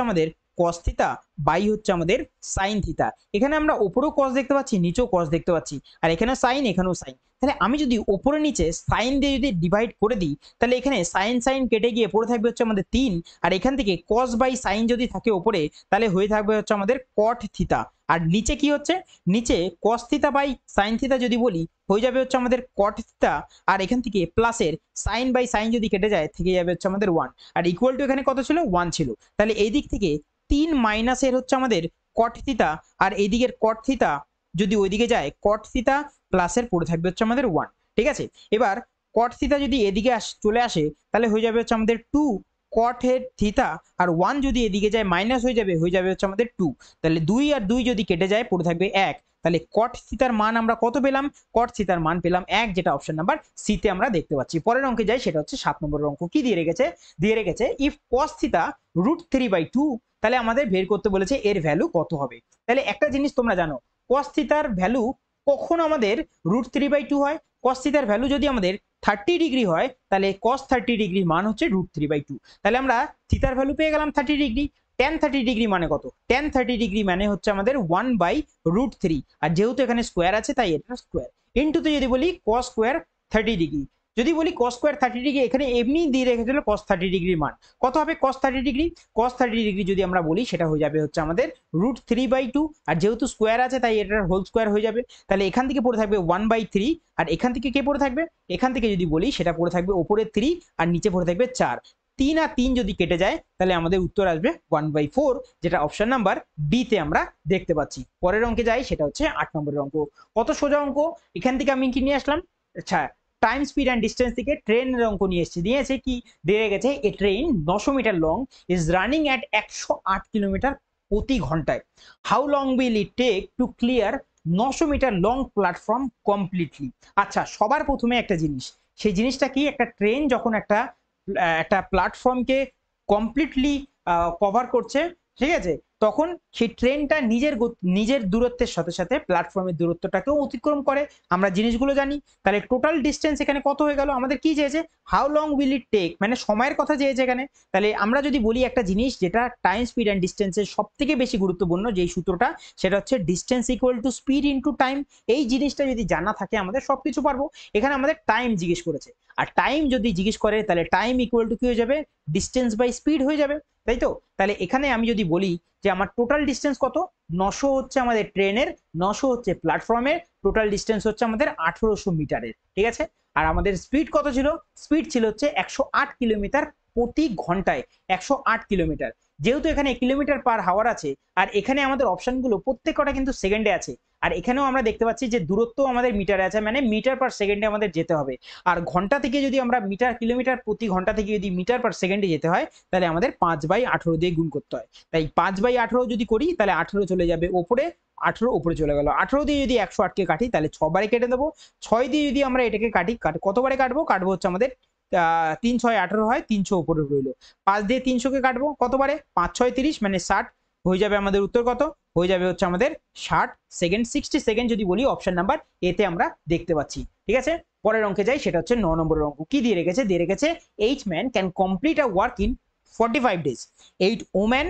আমাদের কস থিতা বাই হচ্ছে আমাদের সাইন থিতা। এখানে আমরা ওপরেও কস দেখতে পাচ্ছি, নিচেও কস দেখতে পাচ্ছি, আর এখানে সাইন, এখানেও সাইন। তাহলে আমি যদি ওপরে নিচে সাইন দিয়ে যদি ডিভাইড করে দিই, তাহলে এখানে সাইন সাইন কেটে গিয়ে পড়ে থাকবে হচ্ছে আমাদের 3, আর এখান থেকে কস বাই সাইন যদি থাকে ওপরে, তাহলে হয়ে থাকবে হচ্ছে আমাদের কট থিতা। আর নিচে কি হচ্ছে, নিচে কস থিতা বাই সাইন থিতা যদি বলি, হয়ে যাবে হচ্ছে আমাদের কট থিতা, আর এখান থেকে প্লাসের সাইন বাই সাইন যদি কেটে যায় থেকে যাবে হচ্ছে আমাদের 1, আর ইকুয়াল টু এখানে কত ছিল, 1 ছিল। তাহলে এই দিক থেকে 3 মাইনাসের হচ্ছে আমাদের কট থিতা, আর এই দিকের কট থিতা যদি ওইদিকে যায়, কট থিতা প্লাসের পড়ে থাকবে হচ্ছে আমাদের 1। ঠিক আছে, এবার কট থিতা যদি এদিকে চলে আসে, তাহলে হয়ে যাবে হচ্ছে আমাদের 2 কট হেড থিতা, আর 1 যদি এদিকে যায় মাইনাস হয়ে যাবে হচ্ছে আমাদের 2। তাহলে 2 আর 2 যদি কেটে যায় পড়ে থাকবে 1। তাহলে কট থিতার মান আমরা কত পেলাম, কট থিতার মান পেলাম 1, যেটা অপশন নাম্বার সি তে আমরা দেখতে পাচ্ছি। পরের অঙ্কে যাই, সেটা হচ্ছে 7 নম্বরের অঙ্ক। কি দিয়ে রেখেছে, দিয়ে রেখেছে ইফ কস থিতা √3/2, তাহলে আমাদের বের করতে বলেছে এর ভ্যালু কত হবে। তাহলে একটা জিনিস তোমরা জানো, কস থিতার ভ্যালু কখন আমাদের √3/2 হয়। কস থিতার ভ্যালু যদি আমাদের 30 ডিগ্রি হয়, তাহলে কস 30 ডিগ্রির মান হচ্ছে √3/2। তাহলে আমরা থিতার ভ্যালু পেয়ে গেলাম 30 ডিগ্রি। tan 30 ডিগ্রি মানে কত, tan 30 ডিগ্রি মানে হচ্ছে আমাদের 1/√3, আর যেহেতু এখানে স্কোয়ার আছে তাই এটা স্কোয়ার। ইনটুতে যদি বলি cos স্কোয়ার 30 ডিগ্রি, যদি বলি cos স্কোয়ার 30 ডিগ্রি, এখানে এমনি দিয়ে রেখেছিল cos 30 ডিগ্রির মান কত হবে, cos 30 ডিগ্রি, cos 30 ডিগ্রি যদি আমরা বলি সেটা হয়ে যাবে হচ্ছে আমাদের √3/2, আর যেহেতু স্কোয়ার আছে তাই এটার হোল স্কোয়ার হয়ে যাবে। তাহলে এখান থেকে পড়ে থাকবে 1/3, আর এখান থেকে কে পড়ে থাকবে, এখান থেকে যদি বলি সেটা পড়ে থাকবে ওপরে 3 আর নিচে পড়ে থাকবে 4। 3 আর 3 যদি কেটে যায়, তাহলে আমাদের উত্তর আসবে 1/4, যেটা অপশন নাম্বার বি তে আমরা দেখতে পাচ্ছি। পরের অঙ্কে যাই, সেটা হচ্ছে 8 নম্বরের অঙ্ক। কত সোজা অঙ্ক, এখান থেকে আমি কি নিয়ে আসলাম, আচ্ছা টাইম স্পিড অ্যান্ড ডিস্টেন্স থেকে ট্রেনের অঙ্ক নিয়ে এসেছি। দিয়েছে কি, দিয়ে গেছে a train 900 metre long is running at 108 kilometre প্রতি ঘন্টায়। How long will it take to clear 900 metre long platform completely. আচ্ছা, সবার প্রথমে একটা জিনিস, সেই জিনিসটা কি, একটা ট্রেন যখন একটা প্ল্যাটফর্মকে কমপ্লিটলি কভার করছে, ঠিক আছে, তখন সেই ট্রেনটা নিজের দূরত্বের সাথে সাথে প্ল্যাটফর্মের দূরত্বটাকেও অতিক্রম করে। আমরা জিনিসগুলো জানি। তাহলে টোটাল ডিস্টেন্স এখানে কত হয়ে গেল, আমাদের কি চেয়েছে, how long will it take, মানে সময়ের কথা চেয়েছে এখানে। তাহলে আমরা যদি বলি একটা জিনিস যেটা টাইম স্পিড অ্যান্ড ডিস্টেন্সের সব থেকে বেশি গুরুত্বপূর্ণ যেই সূত্রটা, সেটা হচ্ছে distance equal to speed into time. এই জিনিসটা যদি জানা থাকে আমাদের সবকিছু পারবো। এখানে আমাদের টাইম জিজ্ঞেস করেছে, আর টাইম যদি জিজ্ঞেস করে তাহলে টাইম ইকুয়াল টু কি হয়ে যাবে, ডিস্টেন্স বাই স্পিড হয়ে যাবে, তাই তো। তাহলে এখানে আমি যদি বলি যে আমার টোটাল ডিস্টেন্স কত, 900 হচ্ছে আমাদের ট্রেনের, 900 হচ্ছে প্ল্যাটফর্মের, টোটাল ডিস্টেন্স হচ্ছে আমাদের 1800 মিটারের, ঠিক আছে। আর আমাদের স্পিড কত ছিল, স্পিড ছিল হচ্ছে 108 কিলোমিটার প্রতি ঘন্টায়, 108 কিলোমিটার। যেহেতু এখানে কিলোমিটার পার হাওয়ার আছে, আর এখানে আমাদের অপশনগুলো প্রত্যেকটা কিন্তু সেকেন্ডে আছে, আর এখানেও আমরা দেখতে পাচ্ছি যে দূরত্ব আমাদের মিটারে আছে, মানে মিটার পার সেকেন্ডে আমাদের যেতে হবে। আর ঘন্টা থেকে যদি আমরা কিলোমিটার প্রতি ঘন্টা থেকে যদি মিটার পার সেকেন্ডে যেতে হয়, তাহলে আমাদের 5/18 দিয়ে গুণ করতে হয়। তাই 5/18 যদি করি, তাহলে 18 চলে যাবে ওপরে, 18 উপরে চলে গেল। 18 দিয়ে যদি 108 কে কাটি, তাহলে 6 বারে কেটে দেবো। 6 দিয়ে যদি আমরা এটাকে কাটি, কতবারে কাটবো, হচ্ছে আমাদের 3 6 18 হয়, 300 উপরে রইলো। 5 দিয়ে 300 কে কাটবো কতবারে, 5 6 30, মানে 60 হয়ে যাবে। আমাদের উত্তর কত হয়ে যাবে, হচ্ছে আমাদের 60 সেকেন্ড, 60 সেকেন্ড যদি বলি অপশন নাম্বার এতে আমরা দেখতে পাচ্ছি, ঠিক আছে। পরের অঙ্কে যাই, সেটা হচ্ছে 9 নম্বরের অঙ্ক। কি দিয়ে রেখেছে, দিয়ে রেখেছে 8 man can complete a work in 45 days, 8 women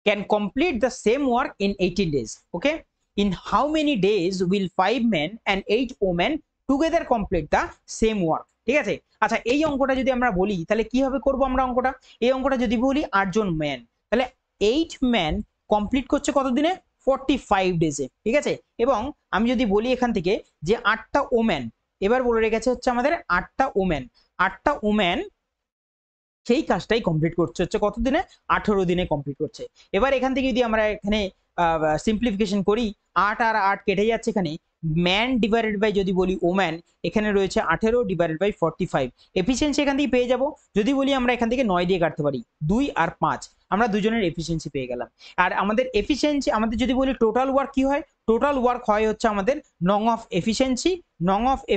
can complete the same work in 18 days. Okay, in how many days will 5 men and 8 women together complete the same work? ঠিক আছে। আচ্ছা, এই অঙ্কটা যদি আমরা বলি তাহলে কিভাবে করব আমরা অঙ্কটা, এই অঙ্কটা যদি বলি 8 জন ম্যান, তাহলে 8 ম্যান কমপ্লিট করছে কত দিনে, 45 ডেজে, ঠিক আছে। এবং আমি যদি বলি এখান থেকে যে 8টা ওম্যান, এবার বলে রেখেছে হচ্ছে আমাদের 8টা ওম্যান, 8টা ওম্যান সেই কাজটাই কমপ্লিট করছে হচ্ছে কত দিনে, 18 দিনে কমপ্লিট করছে। এবার এখান থেকে যদি আমরা এখানে সিম্পলিফিকেশন করি, 8 আর 8 কেটে যাচ্ছে, এখানে ম্যান ডিভাইডেড বাই যদি বলি ওম্যান, এখানে রয়েছে 18 ডিভাইডেড বাই 45, এফিসিয়েন্সি এখান থেকে পেয়ে যাব। যদি বলি আমরা এখান থেকে 9 দিয়ে কাটতে পারি, 2 আর 5, আমরা দুজনের এফিসিয়েন্সি পেয়ে গেলাম। আর আমাদের এফিসিয়েন্সি, আমাদের যদি বলি টোটাল ওয়ার্ক কি হয়, টোটাল ওয়ার্ক হয় হচ্ছে আমাদের নং অফ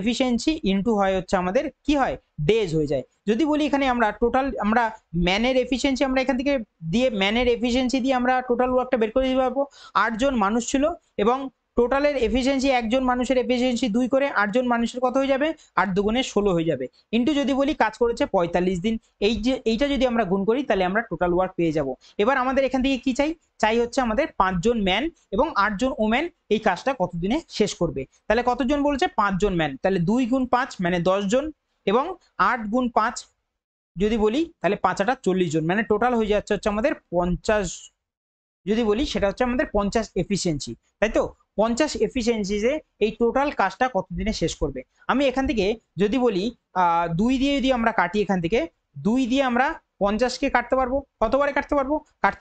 এফিসিয়েন্সি ইনটু হয় হচ্ছে আমাদের কি হয়, ডেজ হয়ে যায়। যদি বলি এখানে আমরা টোটাল, আমরা ম্যানের এফিসিয়েন্সি আমরা এখান থেকে দিয়ে ম্যানের এফিসিয়েন্সি দিয়ে আমরা টোটাল ওয়ার্কটা বের করে দিতে পারবো। 8 জন মানুষ ছিল এবং টোটালের এফিসিয়েন্সি একজন মানুষের এফিসিয়েন্সি 2 করে 8 জন মানুষের কত হয়ে যাবে, 8 দুগুণে 16 হয়ে যাবে, ইন্টু যদি বলি কাজ করেছে 45 দিন। এইটা যদি আমরা গুণ করি তাহলে আমরা টোটাল ওয়ার্ক পেয়ে যাব। এবার আমাদের এখান থেকে কি চাই হচ্ছে আমাদের 5 জন ম্যান এবং 8 জন ওম্যান এই কাজটা কতদিনে শেষ করবে। তাহলে কতজন বলেছে, 5 জন ম্যান, তাহলে 2 গুণ 5 মানে 10 জন, এবং 8 গুণ 5 যদি বলি তাহলে 5 8 40 জন, মানে টোটাল হয়ে যাচ্ছে হচ্ছে আমাদের 50, যদি বলি সেটা হচ্ছে আমাদের 50 এফিসিয়েন্সি, তাই তো। 50 এফিসিয়েন্সিতে এই টোটাল কাজটা কতদিনে শেষ করবে। আমি এখান থেকে যদি বলি 2 দিয়ে যদি আমরা কাটি, এখান থেকে 2 দিয়ে আমরা 50কে কাটতে পারবো, কতবারে কাটতে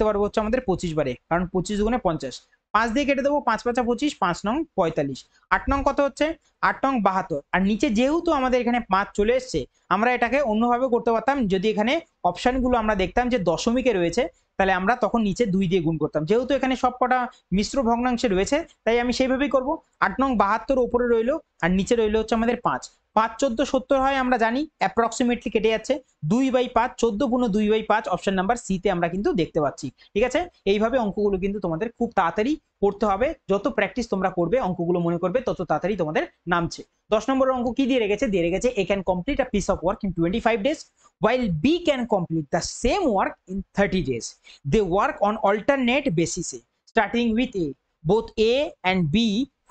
পারবো হচ্ছে আমাদের 25 বারে, কারণ 25 গুণে 50। 5 দিয়ে কেটে দেবো, 5 5 25, 5 নং 45, 8 নং কত হচ্ছে, 8 নং 72। আর নিচে যেহেতু আমাদের এখানে 5 চলে এসছে, আমরা এটাকে অন্যভাবে করতে পারতাম, যদি এখানে অপশনগুলো আমরা দেখতাম যে দশমিকে রয়েছে, তাহলে আমরা তখন নিচে 2 দিয়ে গুণ করতাম। যেহেতু এখানে সব কটা মিশ্র ভগ্নাংশে রয়েছে, তাই আমি সেইভাবেই করব। 8 নং 72 উপরে রইলো, আর নিচে রইলো হচ্ছে আমাদের 5। 5 14 70 হয় আমরা জানি, অ্যাপ্রক্সিমেটলি কেটে যাচ্ছে। 2/5 14 গুণ 2/5 অপশন নাম্বার সি তে আমরা কিন্তু দেখতে পাচ্ছি। ঠিক আছে, এইভাবে অঙ্কগুলো কিন্তু তোমাদের খুব তাড়াতাড়ি করতে হবে। যত প্র্যাকটিস তোমরা করবে, অঙ্কগুলো মনে করবে, তত তাড়াতাড়ি তোমাদের নামছে। 10 নম্বরের অঙ্ক কি দিয়ে রেখেছে, A can complete a piece of work in 25 days while B can complete the same work in 30 days. They work on alternate basis, starting with A. Both A and B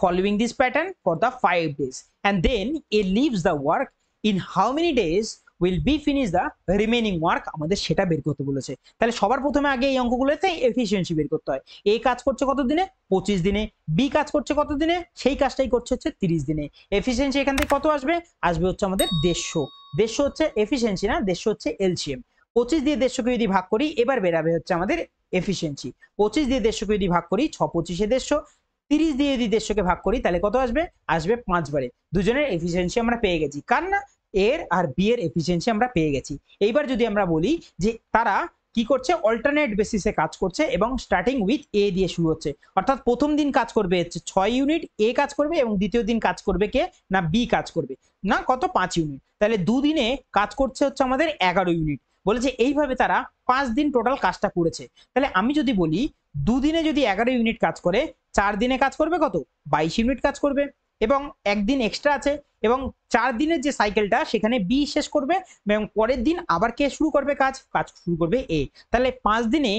following this pattern for the 5 days, and then A leaves the work. In how many days will B finish the remaining work? আমাদের সেটা বের করতে বলেছে। তাহলে সবার প্রথমে আগে এই অঙ্কগুলোতে এফিসিয়েন্সি বের করতে হয়। A কাজ করছে কত দিনে, 25 দিনে। B কাজ করছে কত দিনে, সেই কাজটাই করছে হচ্ছে 30 দিনে। এফিসিয়েন্সি এখান থেকে কত আসবে হচ্ছে আমাদের 150 হচ্ছে এফিসিয়েন্সি, না 150 হচ্ছে এলসিএম। 25 দিয়ে 150কে যদি ভাগ করি, এবার বেরাবে হচ্ছে আমাদের এফিসিয়েন্সি। 25 দিয়ে 150কে যদি ভাগ করি, 6 25 150, 30 দিয়ে যদি 150কে ভাগ করি তাহলে কত আসবে 5 বারে। দুজনের এফিসিয়েন্সি আমরা পেয়ে গেছি, কার না, এর আর বি এর এফিসিয়েন্সি আমরা পেয়ে গেছি। এইবার যদি আমরা বলি যে তারা কি করছে, অল্টারনেট বেসিসে কাজ করছে এবং স্টার্টিং উইথ এ দিয়ে শুরু হচ্ছে, অর্থাৎ প্রথম দিন কাজ করবে হচ্ছে 6 ইউনিট এ কাজ করবে, এবং দ্বিতীয় দিন কাজ করবে কে না বি কাজ করবে, না কত 5 ইউনিট। তাহলে দুদিনে কাজ করছে হচ্ছে আমাদের 11 ইউনিট। বলেছে এইভাবে তারা 5 দিন টোটাল কাজটা করেছে। তাহলে আমি যদি বলি দুদিনে যদি 11 ইউনিট কাজ করে, 4 দিনে কাজ করবে কত, 22 ইউনিট কাজ করবে, এবং একদিন এক্সট্রা আছে, এবং 4 দিনের যে সাইকেলটা সেখানে বি শেষ করবে, এবং পরের দিন আবার কে শুরু করবে কাজ শুরু করবে এ। তাহলে 5 দিনে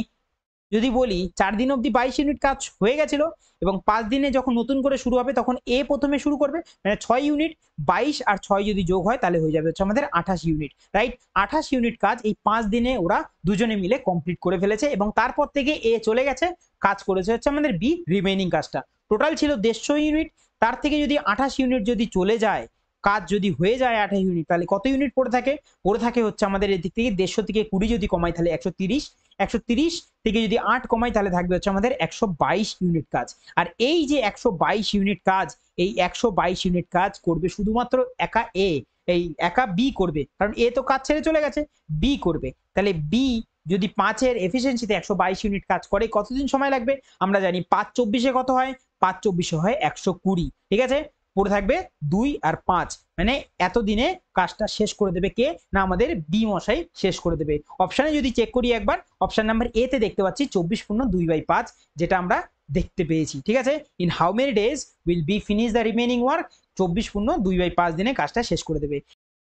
যদি বলি 4 দিন অবধি 22 ইউনিট কাজ হয়ে গেছিল, এবং 5 দিনে যখন নতুন করে শুরু হবে তখন এ প্রথমে শুরু করবে, মানে 6 ইউনিট, 22 আর 6 যদি যোগ হয় তাহলে হয়ে যাবে হচ্ছে আমাদের 28 ইউনিট, রাইট। 28 ইউনিট কাজ এই 5 দিনে ওরা দুজনে মিলে কমপ্লিট করে ফেলেছে, এবং তারপর থেকে এ চলে গেছে, কাজ করেছে হচ্ছে আমাদের বি রিমেইনিং কাজটা। টোটাল ছিল 150 ইউনিট, তার থেকে যদি 28 ইউনিট যদি চলে যায়, কাজ যদি হয়ে যায় 28 ইউনিট, তাহলে কত ইউনিট পড়ে থাকে হচ্ছে আমাদের এদিক থেকে 150 থেকে 20 যদি কমাই তাহলে 130, 130 থেকে যদি 8 কমাই তাহলে থাকবে হচ্ছে আমাদের 122 ইউনিট কাজ। আর এই যে 122 ইউনিট কাজ, এই 122 ইউনিট কাজ করবে শুধুমাত্র একা এ, এই একা বি করবে, কারণ এ তো কাজ ছেড়ে চলে গেছে, বি করবে। তাহলে বি যদি 5 এর এফিসিয়েন্সিতে 122 ইউনিট কাজ করে, কতদিন সময় লাগবে আমরা জানি, 5 24 কত হয়, 5 24 হয় 120, ঠিক আছে। পড়ে থাকবে 2 আর 5, মানে এতদিনে কাজটা শেষ করে দেবে কে না আমাদের বি মশাই শেষ করে দেবে। অপশানে যদি চেক করি একবার, অপশন নাম্বার এ তে দেখতে পাচ্ছি 24 পূর্ণ 2/5, যেটা আমরা দেখতে পেয়েছি, ঠিক আছে। In how many days will be finish the remaining work, 24 পূর্ণ 2/5 দিনে কাজটা শেষ করে দেবে।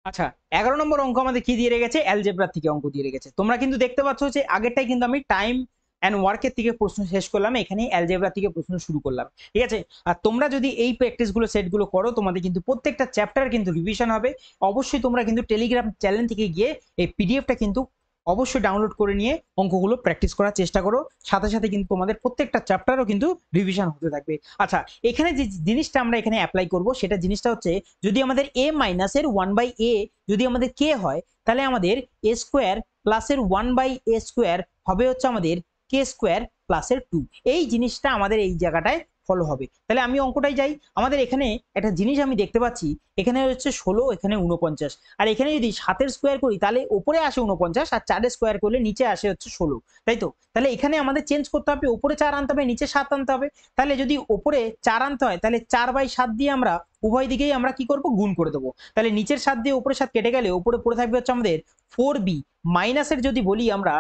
আচ্ছা, 11 নম্বর অঙ্ক আমাদের কি দিয়ে রেখেছে, অ্যালজেব্রা থেকে অঙ্ক দিয়ে রেখেছে। তোমরা কিন্তু দেখতে পাচ্ছ যে আগেরটাই কিন্তু আমি টাইম অ্যান্ড ওয়ার্কের থেকে প্রশ্ন শেষ করলাম, এখানে অ্যালজেব্রা থেকে প্রশ্ন শুরু করলাম, ঠিক আছে। আর তোমরা যদি এই প্র্যাকটিসগুলো সেটগুলো করো, তোমাদের কিন্তু প্রত্যেকটা চ্যাপ্টার কিন্তু রিভিশন হবে। অবশ্যই তোমরা কিন্তু টেলিগ্রাম চ্যানেল থেকে গিয়ে এই পিডিএফটা কিন্তু অবশ্যই ডাউনলোড করে নিয়ে অঙ্কগুলো প্র্যাকটিস করার চেষ্টা করো, সাথে সাথে কিন্তু তোমাদের প্রত্যেকটা চ্যাপ্টারও কিন্তু রিভিশন হতে থাকবে। আচ্ছা, এখানে যে জিনিসটা আমরা এখানে অ্যাপ্লাই করব, সেটা জিনিসটা হচ্ছে, যদি আমাদের a মাইনাসের 1/a যদি আমাদের k হয়, তাহলে আমাদের a স্কোয়ার প্লাসের 1/a স্কোয়ার হবে হচ্ছে আমাদের k স্কোয়ার প্লাসের 2। এই জিনিসটা আমাদের এই জায়গাটায় ফলো হবে। তাহলে আমি অঙ্কটাই যাই, আমাদের এখানে একটা জিনিস আমি দেখতে পাচ্ছি, এখানে হচ্ছে 16, এখানে 49, আর এখানে যদি 7-এর স্কোয়ার করি তাহলে উপরে আসে 49, আর 4-এর স্কোয়ার করলে নিচে আসে হচ্ছে 16, তাই তো। তাহলে এখানে আমাদের চেঞ্জ করতে হবে, উপরে 4 আনতে হবে, নিচে 7 আনতে হবে। তাহলে যদি উপরে 4 আনতে হয়, তাহলে 4/7 দিয়ে আমরা উভয় দিকেই আমরা কি করব, গুণ করে দেবো। তাহলে নিচের 7 দিয়ে উপরে 7 কেটে গেলে উপরে পড়ে থাকবে হচ্ছে আমাদের 4b মাইনাসের, যদি বলি আমরা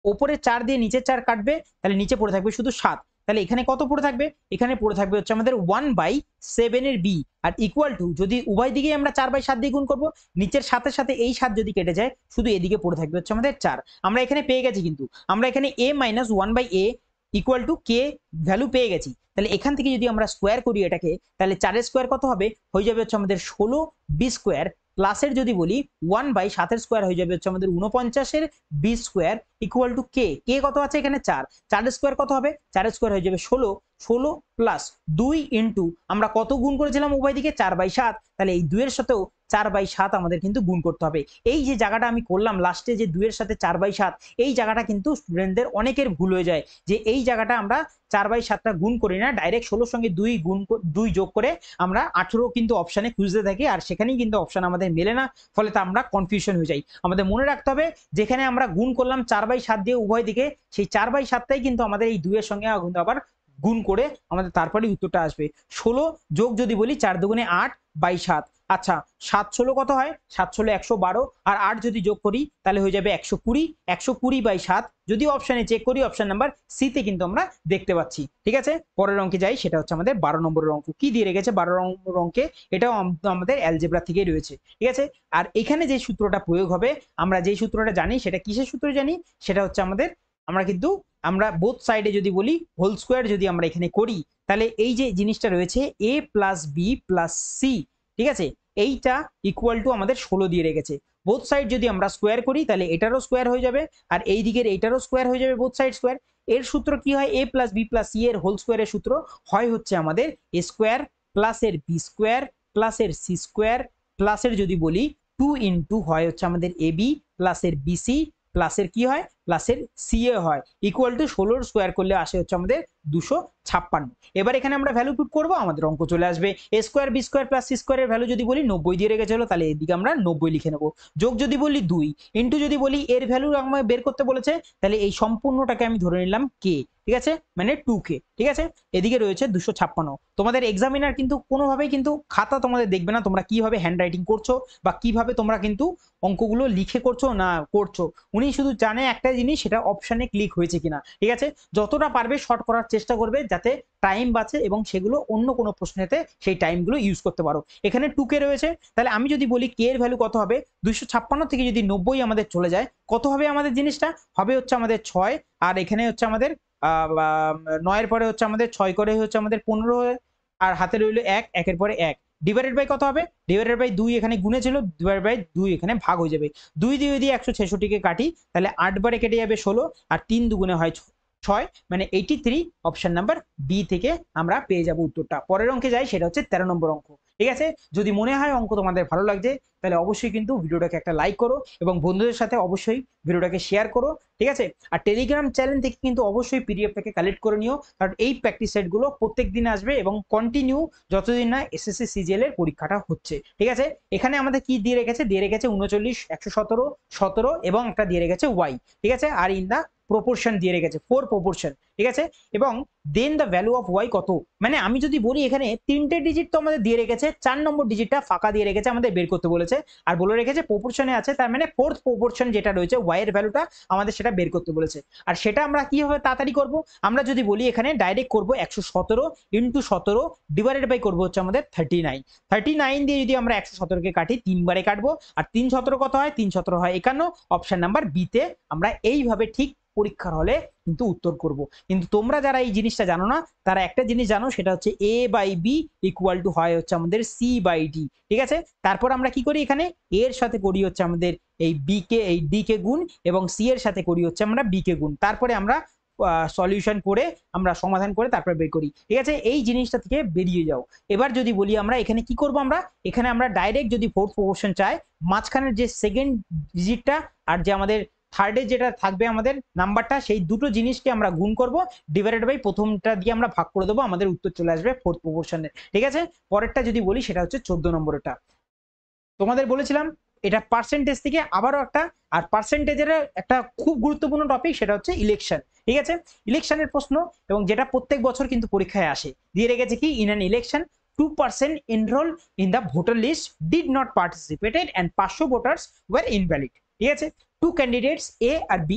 ওপরে 4 দিয়ে নিচের 4 কাটবে, তাহলে নিচে পড়ে থাকবে শুধু 7। তাহলে এখানে কত পড়ে থাকবে, এখানে পড়ে থাকবে হচ্ছে আমাদের 1/7 এর বি, আর ইকুয়াল টু যদি উভয় দিকেই আমরা 4/7 দিয়ে গুণ করবো, নিচের সাথে সাথে এই 7 যদি কেটে যায় শুধু এদিকে পড়ে থাকবে হচ্ছে আমাদের 4। আমরা এখানে পেয়ে গেছি, কিন্তু আমরা এখানে a minus 1/a equal to K value পেয়ে গেছি। তাহলে এখান থেকে যদি আমরা স্কোয়ার করি এটাকে, তাহলে 4 স্কোয়ার কত হবে, হয়ে যাবে হচ্ছে আমাদের 16 বি স্কোয়ার, প্লাসের যদি বলি 1/7 স্কোয়ার হয়ে যাবে হচ্ছে আমাদের 49 বি স্কোয়ার ইকুয়াল টু কে। কে কত আছে এখানে 4, 4 স্কোয়ার কত হবে, 4 স্কোয়ার হয়ে যাবে 16, 16 প্লাস 2 ইন্টু আমরা কত গুণ করেছিলাম উভয় দিকে 4/7, তাহলে এই 2 এর সাথেও 4/7 আমাদের কিন্তু গুণ করতে হবে। এই যে জায়গাটা আমি করলাম লাস্টে যে 2 এর সাথে 4/7, এই জায়গাটা কিন্তু স্টুডেন্টদের অনেকের ভুল হয়ে যায়, যে এই জায়গাটা আমরা 4/7টা গুণ করি না, ডাইরেক্ট 16 সঙ্গে 2 যোগ করে আমরা 18 কিন্তু অপশানে খুঁজতে থাকি, আর সেখানেই কিন্তু অপশান আমাদের মেলে না, ফলে তা আমরা কনফিউশন হয়ে যাই। আমাদের মনে রাখতে হবে যেখানে আমরা গুণ করলাম 4/7 দিয়ে উভয় দিকে, সেই 4/7টাই কিন্তু আমাদের এই 2 এর সঙ্গে আবার গুণ করে আমাদের তারপরে উত্তরটা আসবে। 16 যোগ যদি বলি 4 দুগুণে 8/7, আচ্ছা 7 16 কত হয়, 7 16 112, আর 8 যদি যোগ করি তাহলে হয়ে যাবে 120, 120/7 যদি অপশানে চেক করি অপশন নাম্বার সি তে কিন্তু আমরা দেখতে পাচ্ছি। ঠিক আছে, পরের অঙ্কে যাই, সেটা হচ্ছে আমাদের 12 নম্বরের অঙ্ক। কি দিয়ে রেখেছে 12 নম্বর অঙ্কে, এটাও আমাদের অ্যালজেব্রা থেকেই রয়েছে। ঠিক আছে, আর এখানে যে সূত্রটা প্রয়োগ হবে, আমরা যেই সূত্রটা জানি সেটা কিসের সূত্র জানি, সেটা হচ্ছে আমাদের, আমরা বোথ সাইডে যদি বলি হোল স্কোয়ার যদি আমরা এখানে করি, তাহলে এই যে জিনিসটা রয়েছে a plus B plus C, ঠিক আছে, এইটা ইকুয়াল টু আমাদের 16 দিয়ে রেখেছে। বোথ সাইড যদি আমরা স্কোয়ার করি তাহলে এটারও স্কোয়ার হয়ে যাবে, আর এই দিকের এইটারও স্কোয়ার হয়ে যাবে, বোথ সাইড স্কোয়ার। এর সূত্র কি হয়, a plus B plus C এর হোল স্কোয়ারের সূত্র হয় হচ্ছে আমাদের a স্কোয়ার প্লাসের বি স্কোয়ার প্লাসের সি স্কোয়ার প্লাসের যদি বলি 2 ইন্টু হয় হচ্ছে আমাদের এ বি প্লাসের বিসি প্লাসের কি হয়, প্লাসের সিএ হয়, ইকুয়াল টু 16 স্কোয়ার করলে আসে হচ্ছে আমাদের 256। এবার এখানে আমরা ভ্যালু পুট করবো, আমাদের অঙ্ক চলে আসবে A square B square plus C স্কোয়ারের ভ্যালু যদি বলি 90 দিয়ে রেখেছিল, তাহলে এদিকে আমরা 90 লিখে নেবো। যোগ যদি বলি 2 ইন্টু যদি বলি এর ভ্যালু আমাকে বের করতে বলেছে, তাহলে এই সম্পূর্ণটাকে আমি ধরে নিলাম কে, ঠিক আছে, মানে 2k। ঠিক আছে, এদিকে রয়েছে 256। তোমাদের এক্সামিনার কিন্তু কোনোভাবেই কিন্তু খাতা তোমাদের দেখবে না তোমরা কিভাবে হ্যান্ড রাইটিং করছো বা কিভাবে তোমরা কিন্তু অঙ্কগুলো লিখে করছো না করছো, উনি শুধু জানে একটা জিনিস, সেটা অপশানে ক্লিক হয়েছে কিনা। ঠিক আছে, যতটা পারবে শর্ট করার চেষ্টা করবে যাতে টাইম বাঁচে এবং সেগুলো অন্য কোনো প্রশ্নেতে সেই টাইমগুলো ইউজ করতে পারো। এখানে 2k রয়েছে, তাহলে আমি যদি বলি কে এর ভ্যালু কত হবে, 256 থেকে যদি 90 আমাদের চলে যায় কত হবে আমাদের জিনিসটা, হবে হচ্ছে আমাদের 6, আর এখানে হচ্ছে আমাদের 9 এর পরে হচ্ছে আমাদের 6 করে হচ্ছে আমাদের 15, আর হাতে রইল 1, 1 এর পরে 1 ডিভাইডেড বাই কত হবে, ডিভাইডেড বাই 2 এখানে গুণে ছিল, ডিভাইডেড বাই 2 এখানে ভাগ হয়ে যাবে। 2 দিয়ে 166 কে কাটি, তাহলে 8 বারে কেটে যাবে 16, আর 3 দুগুণে হয় 6, মানে 83। অপশন নাম্বার বি থেকে আমরা পেয়ে যাব উত্তরটা। পরের অঙ্কে যাই, সেটা হচ্ছে 13 নম্বর অঙ্ক। ঠিক আছে, যদি মনে হয় অঙ্ক তোমাদের ভালো লাগছে তাহলে অবশ্যই কিন্তু ভিডিওটাকে একটা লাইক করো এবং বন্ধুদের সাথে অবশ্যই ভিডিওটাকে শেয়ার করো। ঠিক আছে, আর টেলিগ্রাম চ্যানেল থেকে কিন্তু অবশ্যই পিডিএফটাকে কালেক্ট করে নিও, কারণ এই প্র্যাকটিস সেটগুলো প্রত্যেক দিন আসবে এবং কন্টিনিউ যতদিন না এসএসসি সিজিএল এর পরীক্ষাটা হচ্ছে। ঠিক আছে, এখানে আমাদের কি দিয়ে রেখেছে, 39, 117, 17 এবং একটা দিয়ে রেখেছে ওয়াই। ঠিক আছে, আর ইন দা প্রপোর্শন দিয়ে রেখেছে 4 প্রপোর্শন। ঠিক আছে, এবং দেন দ্য ভ্যালু অফ ওয়াই কত, মানে আমি যদি বলি এখানে 3টে ডিজিট তো আমাদের দিয়ে রেখেছে, 4 নম্বর ডিজিটটা ফাঁকা দিয়ে রেখেছে, আমাদের বের করতে বলেছে, আর বলে রেখেছে প্রপোর্শনে আছে, তার মানে 4th প্রপোর্শন যেটা রয়েছে ওয়াই এর ভ্যালুটা আমাদের সেটা বের করতে বলেছে। আর সেটা আমরা কিভাবে তাড়াতাড়ি করব, আমরা যদি বলি এখানে ডাইরেক্ট করব 117 ইন্টু 17 ডিভাইডেড বাই করবো হচ্ছে আমাদের 39, 39 দিয়ে যদি আমরা 117 কে কাটি 3 বারে কাটবো, আর 3 17 কত হয়, 3 17 হয় 51। অপশন নাম্বার বি তে আমরা এইভাবে ঠিক পরীক্ষার হলে কিন্তু উত্তর করব। কিন্তু তোমরা যারা এই জিনিসটা জানো না, তারা একটা জিনিস জানো, সেটা হচ্ছে a by B equal to হয় হচ্ছে আমাদের সি বাই ডি। ঠিক আছে, তারপর আমরা কি করি, এখানে a এর সাথে করি হচ্ছে আমাদের এই বি কে, এই ডি কে গুণ, এবং সি এর সাথে করি হচ্ছে আমরা বি কে গুণ, তারপরে আমরা সলিউশন করে আমরা সমাধান করে তারপরে বের করি। ঠিক আছে, এই জিনিসটা থেকে বেরিয়ে যাও। এবার যদি বলি আমরা এখানে কি করব, আমরা এখানে আমরা ডাইরেক্ট যদি 4th প্রপোর্শন চাই, মাঝখানের যে সেকেন্ড ডিজিটটা আর যে আমাদের থার্ডে যেটা থাকবে আমাদের নাম্বারটা, সেই দুটো জিনিসকে আমরা গুণ করব, ডিভাইডেড বাই প্রথমটা দিয়ে আমরা ভাগ করে দেবো, আমাদের উত্তর চলে আসবে 4th প্রপোর্শনে। ঠিক আছে, পরেরটা যদি বলি সেটা হচ্ছে 14 নম্বরটা। তোমাদের বলেছিলাম এটা পার্সেন্টেজ থেকে আবারও একটা, আর পার্সেন্টেজের একটা খুব গুরুত্বপূর্ণ টপিক, সেটা হচ্ছে ইলেকশন। ঠিক আছে, ইলেকশনের প্রশ্ন, এবং যেটা প্রত্যেক বছর কিন্তু পরীক্ষায় আসে, দিয়ে রেখেছে কি, in an election 2% enrolled in the voter list did not participated and 500 voters were invalid. ঠিক আছে, two candidates A আর B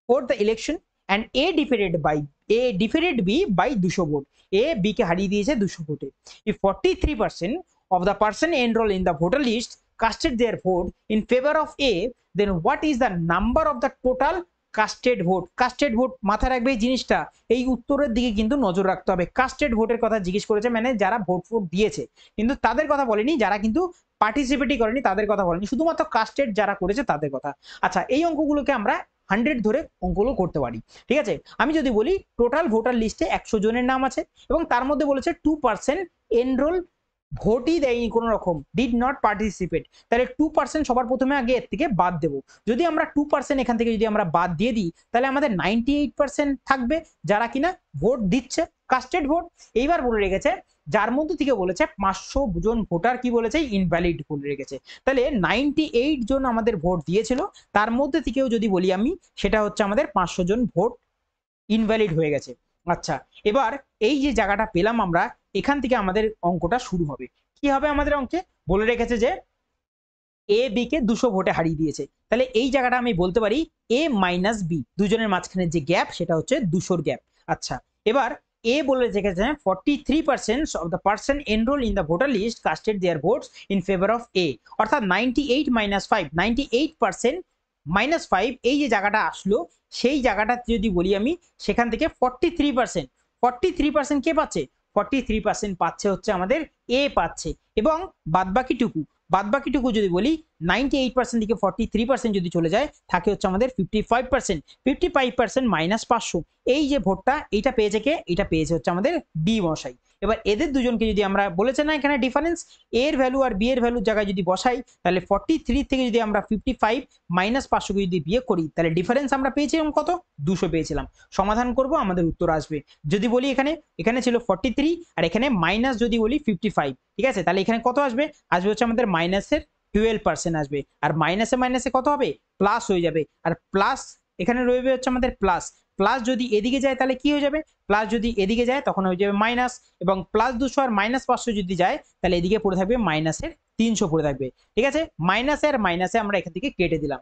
for the election and A defeated by A defeated B by 200 vote, A B কে হারিয়ে দিয়েছে 200 ভোটে। If 43% of the person enrolled in the voter list casted their vote in favor of A, then what is the number of the total custard vote? Custard vote মাথায় রাখবে এই জিনিসটা, এই উত্তরের দিকে কিন্তু নজর রাখতে হবে। কাস্টেড ভোটের কথা জিজ্ঞেস করেছে, মানে যারা ভোট দিয়েছে, কিন্তু তাদের কথা বলেনি, যারা কিন্তু পার্টিসিপেটই করেনি তাদের কথা বলেনি, শুধুমাত্র কাস্টেড যারা করেছে তাদের কথা। আচ্ছা, এই অঙ্কগুলোকে আমরা 100 ধরে অঙ্কগুলো করতে পারি, ঠিক আছে। আমি যদি বলি টোটাল ভোটার লিস্টে 100 জনের নাম আছে এবং তার মধ্যে বলেছে 2% এনরোল, ভোটই দেয়নি কোনো রকম, ডিড নট পার্টিসিপেট, তাহলে 2% সবার প্রথমে আগে এর থেকে বাদ দেবো। যদি আমরা 2% এখান থেকে যদি আমরা বাদ দিয়ে দিই, তাহলে আমাদের 98% থাকবে যারা কিনা ভোট দিচ্ছে, কাস্টেড ভোট। এইবার বলে রেখেছে যার মধ্যে থেকে বলেছে 500 জন ভোটার কি বলেছে, ইনভ্যালিড বলে রেখেছে। তাহলে 98 জন আমাদের ভোট দিয়েছিল, তার মধ্যে থেকেও যদি বলি আমি, সেটা হচ্ছে আমাদের 500 জন ভোট ইনভ্যালিড হয়ে গেছে। আচ্ছা, এবার এই যে জায়গাটা পেলাম আমরা, এখান থেকে আমাদের অঙ্কটা শুরু হবে। কি হবে আমাদের অঙ্কে? বলে রেখেছে যে এ বি কে 200 ভোটে হারিয়ে দিয়েছে, তাহলে এই জায়গাটা আমি বলতে পারি এ মাইনাস বি, দুজনের মাঝখানে যে গ্যাপ সেটা হচ্ছে 200 গ্যাপ। আচ্ছা, এবার এ বলে রেখেছে 43% of the person enrolled in the voter list casted their votes in favor of A, অর্থাৎ 98 minus 5, 98% minus 5, এই যে জায়গাটা আসলো, সেই জায়গাটা যদি বলি আমি, সেখান থেকে 43% কে পাচ্ছে? 43% পাচ্ছে হচ্ছে আমাদের এ পাচ্ছে, এবং বাদবাকিটুকু যদি বলি 98% থেকে 43% যদি চলে যায়, থাকে হচ্ছে আমাদের 55%। 55% মাইনাস 500, এই যে ভোটটা এইটা পেয়েছে কে? এটা পেয়েছে হচ্ছে আমাদের বি মশাই। এবার এদের দুজনকে যদি আমরা, বলেছে না এখানে ডিফারেন্স, এর ভ্যালু আর বি এর ভ্যালুর জায়গায় যদি বসাই, তাহলে 43 থেকে যদি আমরা 55 মাইনাস 500 কে যদি বিয়োগ করি, তাহলে ডিফারেন্স আমরা পেয়েছিলাম কত? 200 পেয়েছিলাম। সমাধান করব, আমাদের উত্তর আসবে। যদি বলি এখানে ছিল 43 আর এখানে মাইনাস যদি বলি 55, ঠিক আছে, তাহলে এখানে কত আসবে? আসবে হচ্ছে আমাদের মাইনাসের 12% আসবে, আর মাইনাসে কত হবে? প্লাস হয়ে যাবে, আর প্লাস এখানে রয়েবে হচ্ছে আমাদের প্লাস। প্লাস যদি এদিকে যায় তাহলে কি হয়ে যাবে? প্লাস যদি এদিকে যায় তখন হয়ে যাবে মাইনাস, এবং প্লাস 200 আর মাইনাস 500 যদি যায়, তাহলে এদিকে পড়ে থাকবে মাইনাসের 300 পড়ে থাকবে, ঠিক আছে। মাইনাসে আর মাইনাসে আমরা এখান থেকে কেটে দিলাম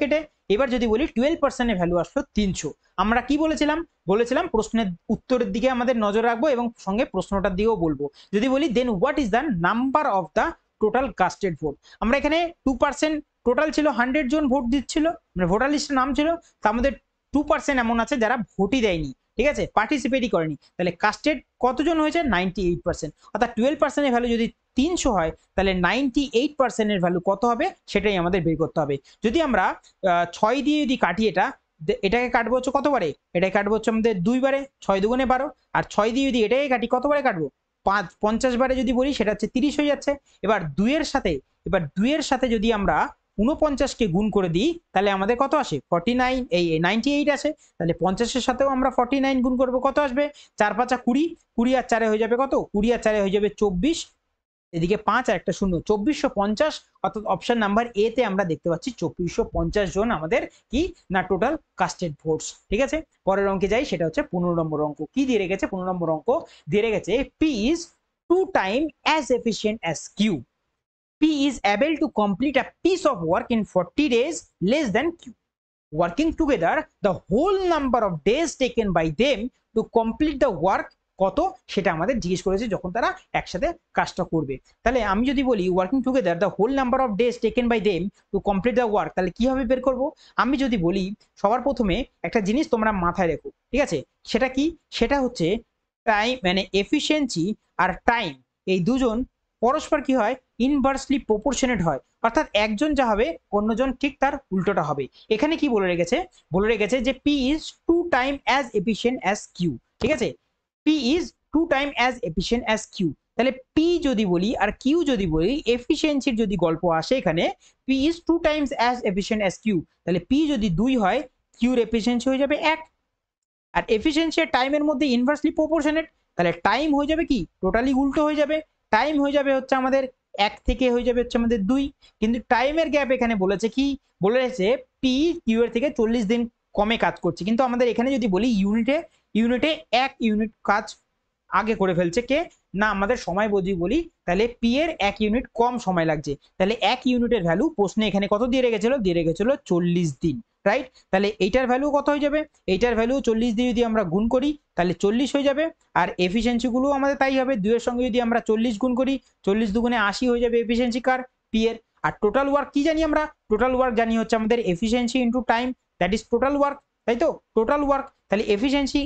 কেটে। এবার যদি বলি 12% এর ভ্যালু আসলো 300। আমরা কি বলেছিলাম প্রশ্নের উত্তরের দিকে আমাদের নজর রাখবো এবং সঙ্গে প্রশ্নটার দিকেও বলবো। যদি বলি then what is the number of the total casted vote, আমরা এখানে 2%, টোটাল ছিল 100 জন ভোট দিচ্ছিল, মানে ভোটার লিস্টে নাম ছিল, তার মধ্যে 2% এমন আছে যারা ভোটই দেয়নি, ঠিক আছে, পার্টিসিপেটই করেনি, তাহলে কাস্টেড কতজন হয়েছে? 98%। অর্থাৎ 12% এর ভ্যালু যদি 300 হয়, তাহলে 98% এর ভ্যালু কত হবে সেটাই আমাদের বের করতে হবে। যদি আমরা 6 দিয়ে যদি কাটি, এটাকে কাটবো হচ্ছে কতবারে? এটাকে কাটবো হচ্ছে আমাদের 2 বারে, 6 দুগুণে 12, আর 6 দিয়ে যদি এটাকে কাটি কতবারে কাটবো? 50 বারে যদি বলি, সেটা হচ্ছে 30 হয়ে যাচ্ছে। এবার 2 এর সাথে যদি আমরা 49-কে গুণ করে দিই, তাহলে আমাদের কত আসে? 49, এই 98 আসে। তাহলে 50-এর সাথেও আমরা 49 গুণ করবো, কত আসবে? 4 5 20, 20 আর 4 হয়ে যাবে কত? 20 আর 4 হয়ে যাবে 24, এদিকে 5 আর একটা 0, 2450। অর্থাৎ অপশন নাম্বার এ তে আমরা দেখতে পাচ্ছি 2450 জন আমাদের কি না টোটাল কাস্টেড ভোটস, ঠিক আছে। পরের অঙ্কে যাই, সেটা হচ্ছে 15 নম্বর অঙ্ক। কি দিয়ে রেখেছে? 15 নম্বর অঙ্ক দিয়ে রেখেছে P is 2 times as efficient as Q. P is able to complete a piece of work in 40 days less than Q. Working together, the whole number of days taken by them to complete the work কত সেটা আমাদের জিজ্ঞেস করেছে, যখন তারা একসাথে কাজটা করবে। তাহলে আমি যদি বলি working together the whole number of days taken by them to complete the work, তাহলে কিভাবে বের করব? আমি যদি বলি, সবার প্রথমে একটা জিনিস তোমরা মাথায় রেখো, ঠিক আছে, সেটা কি? সেটা হচ্ছে টাইম, মানে এফিসিয়েন্সি আর টাইম, এই দুজন পরস্পর কি হয়? ইনভার্সলি প্রপোর্শনেট হয়, অর্থাৎ একজন যা হবে অন্যজন ঠিক তার উল্টোটা হবে। এখানে কি বলে রেখেছে যে P is 2 times as efficient as Q, ঠিক আছে, P is 2 times as efficient as Q। তাহলে পি যদি বলি আর কিউ যদি বলি, এফিসিয়েন্সির যদি গল্প আসে এখানে, P is 2 times as efficient as Q, তাহলে পি যদি 2 হয়, কিউর এফিসিয়েন্সি হয়ে যাবে 1, আর এফিসিয়েন্সি আর টাইমের মধ্যে ইনভার্সলি প্রপোর্শনেট, তাহলে টাইম হয়ে যাবে কি? টোটালি উল্টো হয়ে যাবে। টাইম হয়ে যাবে হচ্ছে আমাদের 1 থেকে হয়ে যাবে হচ্ছে আমাদের 2, কিন্তু টাইমের গ্যাপ এখানে বলেছে কি? বলেছে পি কিউ এর থেকে 40 দিন কমে কাজ করছে, কিন্তু আমাদের এখানে যদি বলি ইউনিটে 1 ইউনিট কাজ আগে করে ফেলছে কে? না আমাদের সময় যদি বলি, তাহলে পি এর 1 ইউনিট কম সময় লাগছে, তাহলে 1 ইউনিটের ভ্যালু প্রশ্নে এখানে কত দিয়ে রেখেছিল? 40 দিন। রাইট? তাহলে এইটার ভ্যালু কত হয়ে যাবে? এইটার ভ্যালু 40 দিয়ে যদি আমরা গুণ করি তাহলে 40 হয়ে যাবে। আর এফিসিয়েন্সিগুলো আমাদের তাই হবে, 2 এর সঙ্গে যদি আমরা 40 গুণ করি, 40 দুগুণে 80 হয়ে যাবে এফিসিয়েন্সি কার? পি এর। আর টোটাল ওয়ার্ক কি জানি আমরা? টোটাল ওয়ার্ক জানি হচ্ছে আমাদের efficiency into time, that is total work, তাই তো? Total work. তাহলে এফিসিয়েন্সি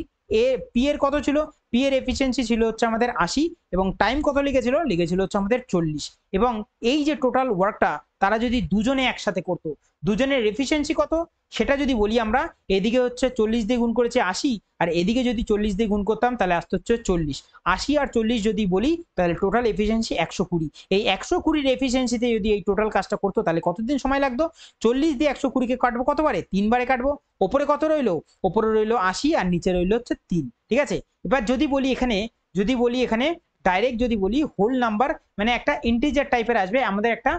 পি এর কত ছিল? পি এর এফিসিয়েন্সি ছিল হচ্ছে আমাদের 80 এবং টাইম কত লিখেছিল? লিখেছিল হচ্ছে আমাদের 40। এবং এই যে টোটাল ওয়ার্কটা তারা যদি দুজনে একসাথে করতো, দুজনের এফিসিয়েন্সি কত সেটা যদি বলি আমরা, এদিকে হচ্ছে 40 দিয়ে গুণ করেছে 80 আর এদিকে যদি 40 দিয়ে গুণ করতাম তাহলে আসতে হচ্ছে 40। 80 আর 40 যদি বলি তাহলে টোটাল এফিসিয়েন্সি 120। এই 120-র এফিসিয়েন্সিতে যদি এই টোটাল কাজটা করতো তাহলে কতদিন সময় লাগতো? 40 দিয়ে 120-কে কাটবো কতবারে? 3 বারে কাটবো। ওপরে কত রইলো? ওপরে রইলো 80 আর নিচে রইলো হচ্ছে 3। ঠিক আছে? এবার যদি বলি এখানে ডাইরেক্ট যদি বলি হোল নাম্বার, মানে একটা ইন্টিজার টাইপের আসবে আমাদের একটা,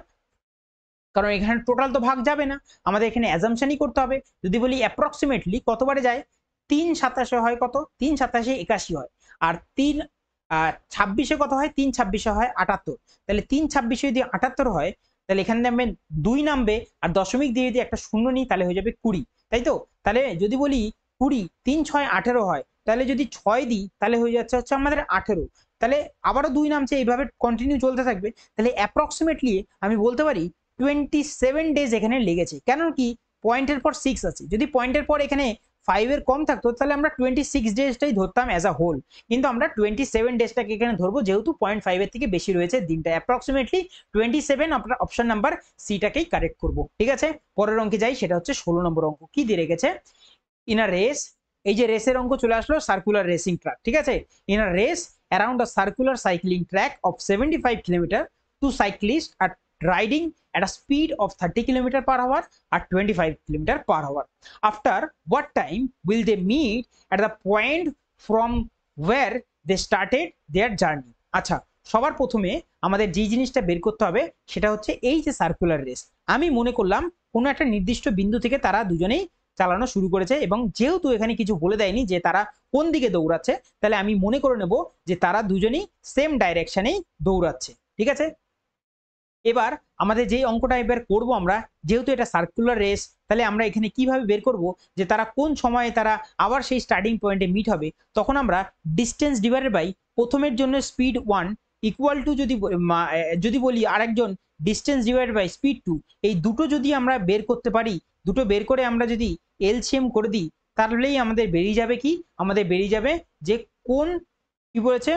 কারণ এখানে টোটাল তো ভাগ যাবে না, আমাদের এখানে অ্যাজাম্পশনই করতে হবে। যদি বলি অ্যাপ্রক্সিমেটলি কতবারে যায়? 3 27 হয় কত? 3 27 81 হয়। আর 3 26-এ কত হয়? 3 26-এ হয় 78। তাহলে 3 26-এ যদি 78 হয় তাহলে এখানে নামবে 2 নামবে, আর দশমিক দিয়ে যদি একটা শূন্য নিই তাহলে হয়ে যাবে 20, তাই তো? তাহলে যদি বলি 20 3 6 18 হয়, তাহলে যদি 6 দিই তাহলে হয়ে যাচ্ছে হচ্ছে আমাদের 18। তাহলে আবারও 2 নামছে, এইভাবে কন্টিনিউ চলতে থাকবে। তাহলে অ্যাপ্রক্সিমেটলি আমি বলতে পারি 27 ডেজ এখানে লেগেছে। কেন কি? পয়েন্টের পর 6 আছে, যদি পয়েন্টের পর এখানে 5 এর কম থাকতো তাহলে আমরা 26 ডেজটাই ধরতাম অ্যাজ আ হোল, কিন্তু আমরা 27 ডেজটাকে এখানে ধরবো যেহেতু 0.5 এর থেকে বেশি রয়েছে দিনটা। অ্যাপ্রক্সিমেটলি 27, আপনার অপশন নাম্বার সিটাকেই কারেক্ট করবো। ঠিক আছে, পরের অঙ্কে যাই, সেটা হচ্ছে 16 নম্বর অঙ্ক। কি দিয়ে রেখেছে? ইন আ রেস, এই যে রেসের অঙ্ক চলে আসলো, সার্কুলার রেসিং ট্র্যাক। ঠিক আছে, in a race around a circular cycling track of 75 kilometre, two cyclist are riding at a speed of 30 km per hour or 25 km per hour. After what time will they meet at the point from where they started their journey? আচ্ছা, সবার প্রথমে আমাদের যে জিনিসটা বের করতে হবে সেটা হচ্ছে এই যে সার্কুলার রেস, আমি মনে করলাম কোনো একটা নির্দিষ্ট বিন্দু থেকে তারা দুজনেই চালানো শুরু করেছে, এবং যেহেতু এখানে কিছু বলে দেয়নি যে তারা কোন দিকে দৌড়াচ্ছে, তাহলে আমি মনে করে নেব যে তারা দুজনেই সেম ডাইরেকশনেই দৌড়াচ্ছে। ঠিক আছে, এবার আমাদের যেই অঙ্কটা এবার করবো আমরা, যেহেতু এটা সার্কুলার রেস, তাহলে আমরা এখানে কিভাবে বের করব যে তারা কোন সময়ে তারা আবার সেই স্টার্টিং পয়েন্টে মিট হবে। তখন আমরা ডিস্টেন্স ডিভাইডেড বাই প্রথমের জন্য স্পিড 1 ইকুয়াল টু, যদি বলি আরেকজন ডিস্টেন্স ডিভাইডেড বাই স্পিড 2, এই দুটো যদি আমরা বের করতে পারি, দুটো বের করে আমরা যদি এলসিএম করে দিই তাহলেই আমাদের বেরিয়ে যাবে কি? আমাদের বেরিয়ে যাবে যে কোন, কি বলেছে,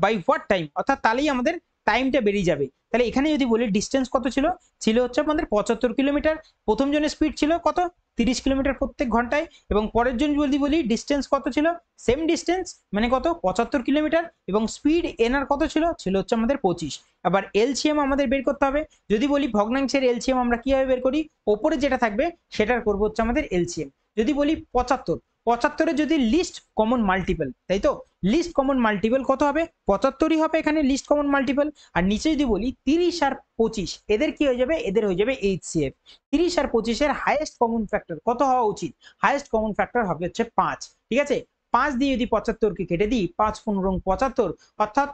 বাই হোয়াট টাইম, অর্থাৎ তাহলেই আমাদের টাইমটা বেরিয়ে যাবে। তাহলে এখানে যদি বলি ডিস্টেন্স কত ছিল? ছিল হচ্ছে আমাদের 75 কিলোমিটার। প্রথম জনের স্পিড ছিল কত? 30 কিলোমিটার প্রত্যেক ঘন্টায়। এবং পরের জন যদি বলি ডিস্টেন্স কত ছিল? সেম ডিস্টেন্স, মানে কত? 75 কিলোমিটার। এবং স্পিড এনার কত ছিল? ছিল হচ্ছে আমাদের 25। আবার এলসিএম আমাদের বের করতে হবে। যদি বলি ভগ্নাংশের এলসিএম আমরা কিভাবে বের করি? ওপরে যেটা থাকবে সেটার করবো হচ্ছে আমাদের এলসিএম। যদি বলি 75, 75-এর যদি লিস্ট কমন মাল্টিপল, তাই তো? লিস্ট কমন মাল্টিপল কত হবে? 75ই হবে এখানে লিস্ট কমন মাল্টিপল। আর নিচে যদি বলি 30 আর 25, এদের কি হয়ে যাবে? এদের হয়ে যাবে এইচসিএফ। 30 আর 25-এর হাইয়েস্ট কমন ফ্যাক্টর কত হওয়া উচিত? হাইয়েস্ট কমন ফ্যাক্টর হবে হচ্ছে 5। ঠিক আছে, 5 দিয়ে যদি 75-কে কেটে দিই, 5 15 75, অর্থাৎ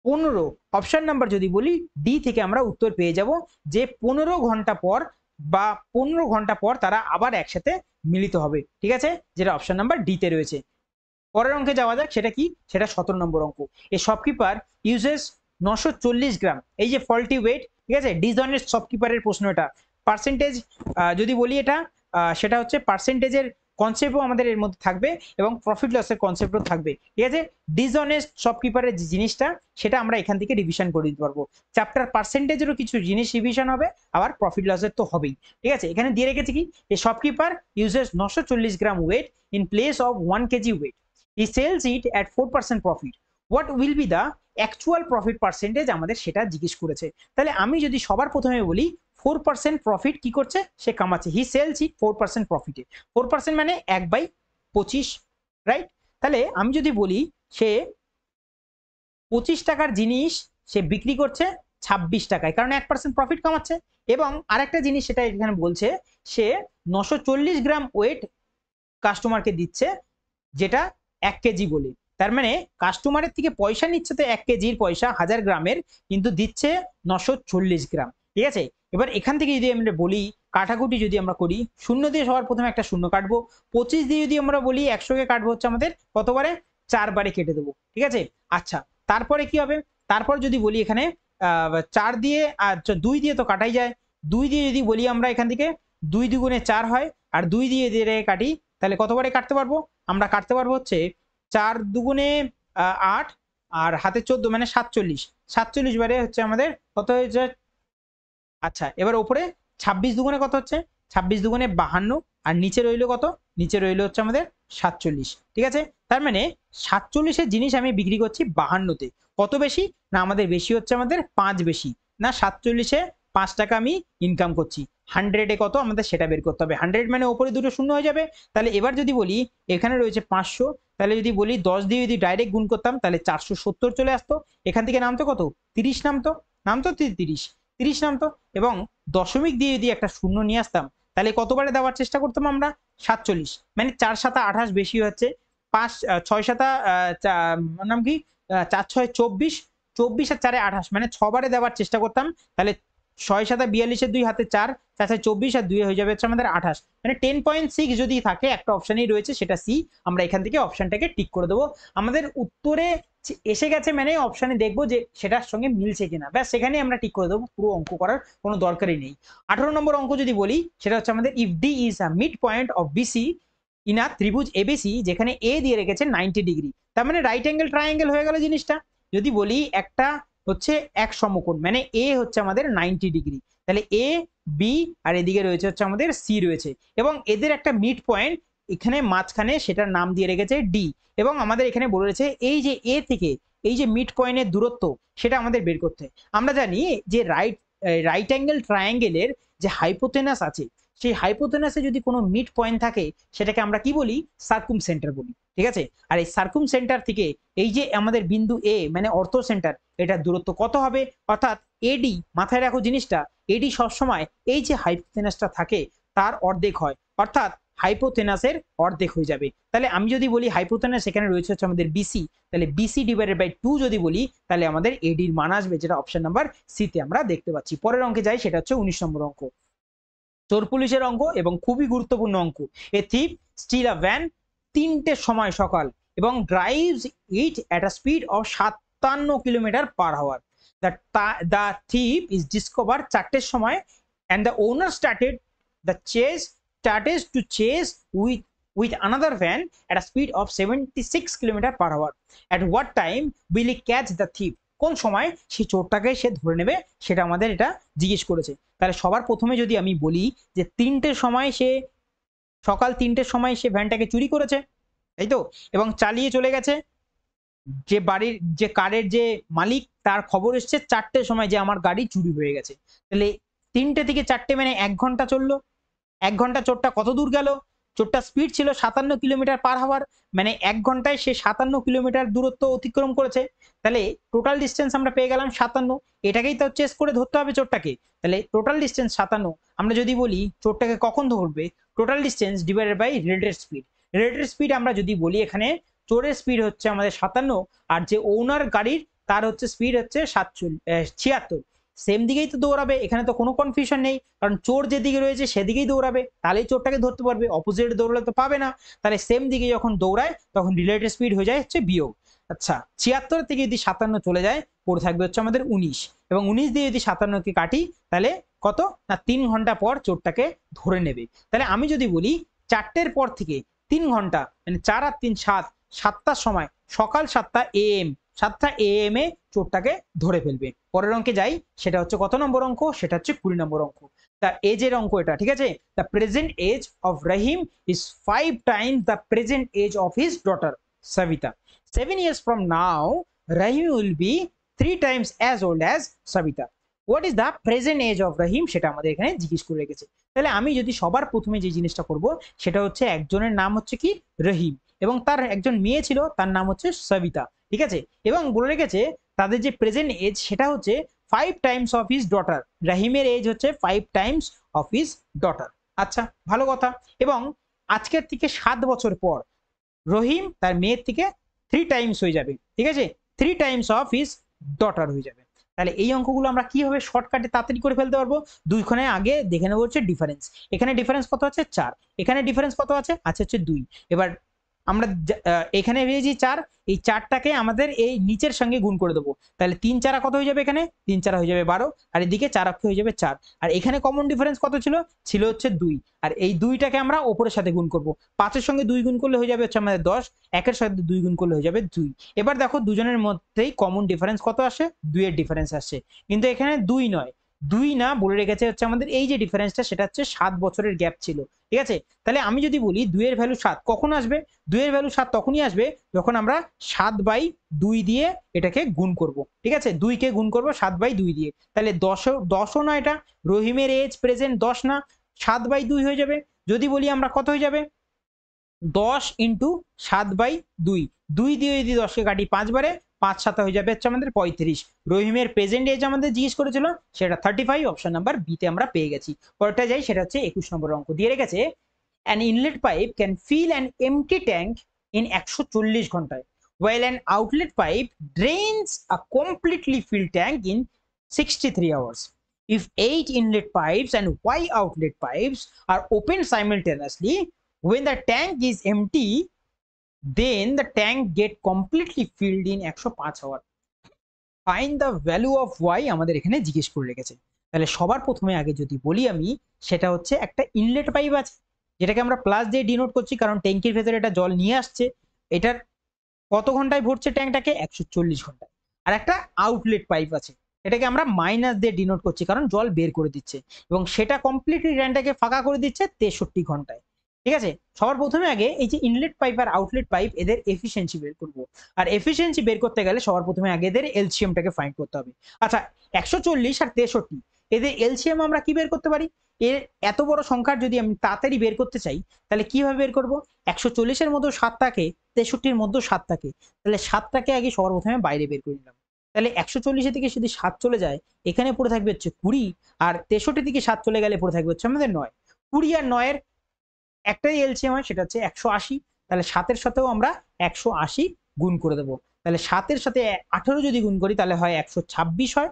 15। অপশন নাম্বার যদি বলি ডি থেকে আমরা উত্তর পেয়ে যাব যে 15 ঘন্টা পর বা 15 ঘন্টা পর তারা আবার একসাথে মিলিত হবে। ঠিক আছে, যেটা অপশন নাম্বার ডিতে রয়েছে। পরের অঙ্কে যাওয়া যাক, সেটা কি? সেটা 17 নম্বর অঙ্ক। এ শপকিপার ইউজেস 940 গ্রাম, এই যে ফল্টি ওয়েট। ঠিক আছে, ডিসঅনেস্ট শপকিপারের প্রশ্ন এটা। পার্সেন্টেজ যদি বলি এটা, সেটা হচ্ছে পার্সেন্টেজের কনসেপ্টও আমাদের এর মধ্যে থাকবে এবং প্রফিট লসের কনসেপ্টও থাকবে। ঠিক আছে, ডিসঅনেস্ট শপকিপারের যে জিনিসটা সেটা আমরা এখান থেকে রিভিশন করে দিতে পারবো। চ্যাপ্টার পার্সেন্টেজেরও কিছু জিনিস রিভিশন হবে, আবার প্রফিট লসের তো হবেই। ঠিক আছে, এখানে দিয়ে রেখেছি কি? A shopkeeper uses 940 gram weight in place of 1 K G, he sells it at 4% profit. What will be the actual profit percentage? আমাদের সেটা জিজ্ঞেস করেছে। তাহলে আমি যদি সবার প্রথমে বলি 4% প্রফিট কি করছে? সে কামাচ্ছে। হি সেলস ইট 4% প্রফিটে। 4% মানে 1/25, রাইট? তাহলে আমি যদি বলি সে 25 টাকার জিনিস সে বিক্রি করছে 26 টাকায়, কারণ 1% প্রফিট কামাচ্ছে। এবং আরেকটা জিনিস সেটা এখানে বলছে, সে 940 গ্রাম ওয়েট কাস্টমারকে দিচ্ছে, যেটা 1 কেজি বলে। তার মানে কাস্টমারের থেকে পয়সা নিচ্ছে তো 1 কেজির পয়সা 1000 গ্রামের, কিন্তু দিচ্ছে 940 গ্রাম। ঠিক আছে, এবার এখান থেকে যদি আমরা বলি কাটাকুটি যদি আমরা করি, শূন্য দিয়ে সবার প্রথমে একটা শূন্য কাটবো, 25 দিয়ে যদি আমরা বলি 100কে কাটবো হচ্ছে আমাদের কতবারে, 4 বারে কেটে দেবো, ঠিক আছে। আচ্ছা, তারপরে কি হবে, তারপর যদি বলি এখানে 4 দিয়ে আর 2 দিয়ে তো কাটাই যায়, 2 দিয়ে যদি বলি আমরা এখান থেকে 2 দুগুণে 4 হয়, আর 2 দিয়ে দিয়ে কাটি, তাহলে কতবারে কাটতে পারবো, আমরা কাটতে পারবো হচ্ছে 4 দুগুণে 8 আর হাতে 14 মানে 47 বারে হচ্ছে আমাদের কত হয়েছে। আচ্ছা, এবার ওপরে 26 দুগুণে কত হচ্ছে, 26 দুগুণে 52, আর নিচে রইলো কত, নিচে রইলো হচ্ছে আমাদের 47, ঠিক আছে। তার মানে 47-এর জিনিস আমি বিক্রি করছি 52-তে, কত বেশি না, আমাদের বেশি হচ্ছে আমাদের 5 বেশি, না 47-এ 5 টাকা আমি ইনকাম করছি, 100-এ কত আমাদের সেটা বের করতে হবে, 100 মানে ওপরে দুটো শূন্য হয়ে যাবে। তাহলে এবার যদি বলি এখানে রয়েছে 500, তাহলে যদি বলি 10 দিয়ে যদি ডাইরেক্ট গুণ করতাম তাহলে 470 চলে আসতো, এখান থেকে নামতো কত, 30 নামতো, নামতো 30 নামতো, এবং দশমিক দিয়ে যদি একটা শূন্য নিয়ে আসতাম তাহলে কতবারে দেওয়ার চেষ্টা করতাম আমরা, 47, মানে 4 সাতা 28 বেশি হচ্ছে, 5 6 সাতা নাম কি 4 6 24, 24 আর 4 28 মানে 6 বারে দেওয়ার চেষ্টা করতাম, তাহলে 6 সাতা 42 এর 2 হাতে 4, 4 6 24 আর 2 হয়ে যাবে হচ্ছে আমাদের 28, মানে 10.6 যদি থাকে, একটা অপশনই রয়েছে সেটা সি, আমরা এখান থেকে অপশনটাকে টিক করে দেবো। আমাদের উত্তরে এসে গেছে মানে অপশনে দেখবো যে সেটার সঙ্গে মিলছে কিনা, ব্যাস সেখানে আমরা টিক করে দেবো, পুরো অঙ্ক করার কোনো দরকারই নেই। 18 নম্বর অঙ্ক যদি বলি সেটা হচ্ছে আমাদের if D is a mid point of BC in a ত্রিভুজ এবিসি, যেখানে এ দিয়ে রেখেছে 90 ডিগ্রি, তার মানে রাইট অ্যাঙ্গেল ট্রায়াঙ্গেল হয়ে গেল জিনিসটা। যদি বলি একটা হচ্ছে এক সমকোণ, মানে এ হচ্ছে আমাদের 90 ডিগ্রি, তাহলে এ বি আর এদিকে রয়েছে হচ্ছে আমাদের সি রয়েছে, এবং এদের একটা মিড পয়েন্ট এখানে মাঝখানে, সেটার নাম দিয়ে রেখেছে ডি, এবং আমাদের এখানে বলে রয়েছে এই যে এ থেকে এই যে মিড পয়েন্টের দূরত্ব সেটা আমাদের বের করতে হয়। আমরা জানি যে রাইট অ্যাঙ্গেল ট্রায়াঙ্গেলের যে হাইপোটেনাস আছে, সেই হাইপোটেনাসে যদি কোনো মিড পয়েন্ট থাকে সেটাকে আমরা কি বলি, সার্কুম সেন্টার বলি, ঠিক আছে। আর এই সার্কুম সেন্টার থেকে এই যে আমাদের বিন্দু এ মানে অর্থ সেন্টার, এটার দূরত্ব কত হবে, অর্থাৎ এডি, মাথায় রাখো জিনিসটা, এডি সবসময় এই যে হাইপোটেনাসটা থাকে তার অর্ধেক হয়, অর্থাৎ হাইপোথেনাসের অর্ধেক হয়ে যাবে। তাহলে আমি যদি বলি হাইপোথেনাস এখানে রয়েছে হচ্ছে আমাদের বিসি, তাহলে বিসি ডিভাইডেড বাই 2 যদি বলি তাহলে আমাদের এডির মান আসবে, যেটা অপশন নাম্বার সি তে আমরা দেখতে পাচ্ছি। পরের অঙ্কে যাই, সেটা হচ্ছে 19 নম্বর অঙ্ক, চোর পুলিশের অঙ্ক এবং খুবই গুরুত্বপূর্ণ অঙ্ক। এ থিপ স্টিল আ ভ্যান, 3টের সময় সকাল, এবং drives it at a speed of 57 kilometre per hour. The thief is discover 4টের সময়, and the owner started to chase with another van at a speed of 76 kilometer per hour. At what time will he catch the thief? কোন সময় সেই চোরটাকে সে ধরে নেবে সেটা আমাদের এটা জিজ্ঞেস করেছে। তাহলে সবার প্রথমে যদি আমি বলি যে 3টের সময় সে, সকাল 3টের সময় সে ভ্যানটাকে চুরি করেছে, তাই তো, এবং চালিয়ে চলে গেছে, যে বাড়ির যে কারের যে মালিক তার খবর এসছে 4টের সময় যে আমার গাড়ি চুরি হয়ে গেছে, তাহলে 3টে থেকে 4টে মানে 1 ঘন্টা চললো, 1 ঘন্টা চোরটা কত দূর গেল, চোরটা স্পিড ছিল 57 কিলোমিটার পার আওয়ার, মানে 1 ঘন্টায় সে 57 কিলোমিটার দূরত্ব অতিক্রম করেছে, তাহলে টোটাল ডিস্টেন্স আমরা পেয়ে গেলাম 57, এটাকেই তো চেস করে ধরতে হবে চোরটাকে, তাহলে টোটাল ডিস্টেন্স 57। আমরা যদি বলি চোরটাকে কখন ধরবে, total distance divided by rated speed, rated speed আমরা যদি বলি এখানে চোরের স্পিড হচ্ছে আমাদের 57, আর যে ওনার গাড়ির তার হচ্ছে স্পিড হচ্ছে 76, সেম দিকেই তো দৌড়াবে, এখানে তো কোনো কনফিউশন নেই, কারণ চোর যেদিকে রয়েছে সেদিকেই দৌড়াবে, তাহলেই চোরটাকে ধরতে পারবে, অপোজিট দৌড়ালে তো পাবে না, তাহলে সেম দিকে যখন দৌড়ায় তখন রিলেটেড স্পিড হয়ে যায় হচ্ছে বিয়োগ। আচ্ছা, 76 থেকে যদি 57 চলে যায় পড়ে থাকবে হচ্ছে আমাদের 19, এবং 19 দিয়ে যদি 57কে কাটি তাহলে কত না 3 ঘন্টা পর চোরটাকে ধরে নেবে। তাহলে আমি যদি বলি 4টের পর থেকে 3 ঘন্টা মানে 4 আর 3 7, 7টার সময়, সকাল 7টা AM, 7টা AM এ চোরটাকে ধরে ফেলবে। পরের অঙ্কে যাই, সেটা হচ্ছে কত নম্বর অঙ্ক, সেটা হচ্ছে 20 নম্বর অঙ্ক, দ্য এজের অঙ্ক এটা, ঠিক আছে। The present age of Rahim is 5 times the present age of his daughter Sabita. 7 years from now Rahim will be 3 times as old as Savita. What is the present age of Rahim? সেটা আমাদের এখানে জিজ্ঞেস করে রেখেছে। তাহলে আমি যদি সবার প্রথমে যে জিনিসটা করব সেটা হচ্ছে একজনের নাম হচ্ছে কি রহিম, এবং তার একজন মেয়ে ছিল তার নাম হচ্ছে সবিতা, ঠিক আছে, এবং বলে রেখেছে তাদের যে প্রেজেন্ট এজ সেটা হচ্ছে 5 টাইমস অফ হিজ ডটার, রাহিমের এজ হচ্ছে 5 টাইমস অফ হিজ ডটার। আচ্ছা, ভালো কথা। এবং আজকের থেকে 7 বছর পর রহিম তার মেয়ের থেকে 3 টাইমস হয়ে যাবে, ঠিক আছে, 3 টাইমস অফ হিজ ডটার হয়ে যাবে। তাহলে এই অঙ্কগুলো আমরা কিভাবে শর্টকাটে তাড়াতাড়ি করে ফেলতে পারবো, দুইখানে আগে দেখে নেবো হচ্ছে ডিফারেন্স। এখানে ডিফারেন্স কত আছে 4, এখানে ডিফারেন্স কত আছে হচ্ছে 2। এবার আমরা এখানে পেয়েছি 4, এই 4টাকে আমাদের এই নিচের সঙ্গে গুণ করে দেবো, তাহলে 3 4 কত হয়ে যাবে, এখানে 3 4 হয়ে যাবে 12, আর এদিকে 4 অক্ষে হয়ে যাবে 4। আর এখানে কমন ডিফারেন্স কত ছিল, ছিল হচ্ছে 2, আর এই 2টাকে আমরা ওপরের সাথে গুণ করব। 5-এর সঙ্গে 2 গুণ করলে হয়ে যাবে হচ্ছে আমাদের 10, 1-এর সাথে 2 গুণ করলে হয়ে যাবে 2। এবার দেখো দুজনের মধ্যেই কমন ডিফারেন্স কত আসে, 2 এর ডিফারেন্স আসছে, কিন্তু এখানে 2 নয়, 2 না বলে রেখেছে হচ্ছে আমাদের এই যে ডিফারেন্সটা সেটা হচ্ছে 7 বছরের গ্যাপ ছিল। ঠিক আছে, তাহলে আমি যদি বলি 2 এর ভ্যালু 7 কখন আসবে, 2 এর ভ্যালু 7 তখনই আসবে যখন আমরা 7/2 দিয়ে এটাকে গুণ করব। ঠিক আছে, 2 কে গুণ করব 7/2 দিয়ে, তাহলে 10ও না, এটা রহিমের এজ প্রেজেন্ট 10 না, 7/2 হয়ে যাবে। যদি বলি আমরা কত হয়ে যাবে, 10 × 7/2, 2 দিয়ে যদি 10কে কাটি 5 বারে, 5 7 হয়ে যাবে হচ্ছে আমাদের 35। রহিমের প্রেজেন্ট এজ আমাদের জিজ্ঞেস করেছিল, সেটা 35, অপশন নাম্বার বি তে আমরা পেয়ে গেছি। পরেরটা যাই, সেটা হচ্ছে 21 নম্বর অঙ্ক দিয়ে রেখেছে an inlet pipe can fill an empty tank in 140 ঘন্টায় while an outlet pipe drains a completely filled tank in 63 hours. If 8 inlet pipes and y outlet pipes are opened simultaneously, when the tank is empty, then the tank get completely filled in 105 hours. Find the value of y আমাদের এখানে জিজ্ঞেস করে রেখেছে। তাহলে সবার প্রথমে আগে যদি বলি আমি, সেটা হচ্ছে একটা ইনলেট পাইপ আছে যেটাকে আমরা প্লাস দিয়ে ডিনোট করছি, কারণ ট্যাঙ্কির ভেতরে এটা জল নিয়ে আসছে, এটার কত ঘন্টায় ভরছে ট্যাঙ্কটাকে, 140 ঘন্টায়। আর একটা আউটলেট পাইপ আছে, এটাকে আমরা মাইনাস দিয়ে ডিনোট করছি কারণ জল বের করে দিচ্ছে, এবং সেটা কমপ্লিটলি ট্যাঙ্কটাকে ফাঁকা করে দিচ্ছে 63 ঘন্টায়। ঠিক আছে, সবার প্রথমে আগে এই যে ইনলেট পাইপ আর আউটলেট পাইপ এদের এফিসিয়েন্সি বের করবো, আর এফিসিয়েন্সি বের করতে গেলে সবার প্রথমে আগে এদের এলসিএমটাকে ফাইন্ড করতে হবে। আচ্ছা, 140 আর 63 এদের এলসিএম আমরা কি বের করতে পারি, এর এত বড় সংখ্যার যদি আমি তাড়াতাড়ি বের করতে চাই তাহলে কিভাবে বের করব, 140-এর মধ্যে 7 থাকে, 63-র মধ্যে 7 থাকে, তাহলে 7টাকে আগে সবার প্রথমে বাইরে বের করে নিলাম। তাহলে 140-এর দিকে যদি 7 চলে যায়, এখানে পড়ে থাকবে হচ্ছে 20, আর 63 দিকে 7 চলে গেলে পড়ে থাকবে হচ্ছে আমাদের 9। 20 আর 9-এর একটাই এলসিএম হয়, সেটা হচ্ছে 180, তাহলে 7-এর সাথেও আমরা 180 গুণ করে দেবো। তাহলে 7-এর সাথে 18 যদি গুণ করি তাহলে হয় 126 হয়,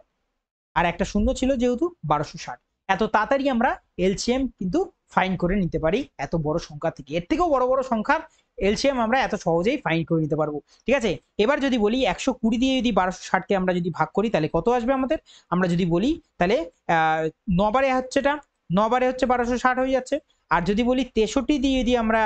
আর একটা শূন্য ছিল যেহেতু 1260। এত তাড়াতাড়ি আমরা এলসিএম কিন্তু ফাইন্ড করে নিতে পারি এত বড় সংখ্যা থেকে, এর থেকেও বড় বড় সংখ্যার এলসিএম আমরা এত সহজেই ফাইন্ড করে নিতে পারবো। ঠিক আছে, এবার যদি বলি 120 দিয়ে যদি 1260-কে আমরা যদি ভাগ করি তাহলে কত আসবে আমাদের, আমরা যদি বলি তাহলে 9 বারে হচ্ছে, এটা 9 বারে হচ্ছে 1260 হয়ে যাচ্ছে। আর যদি বলি 63 দিয়ে যদি আমরা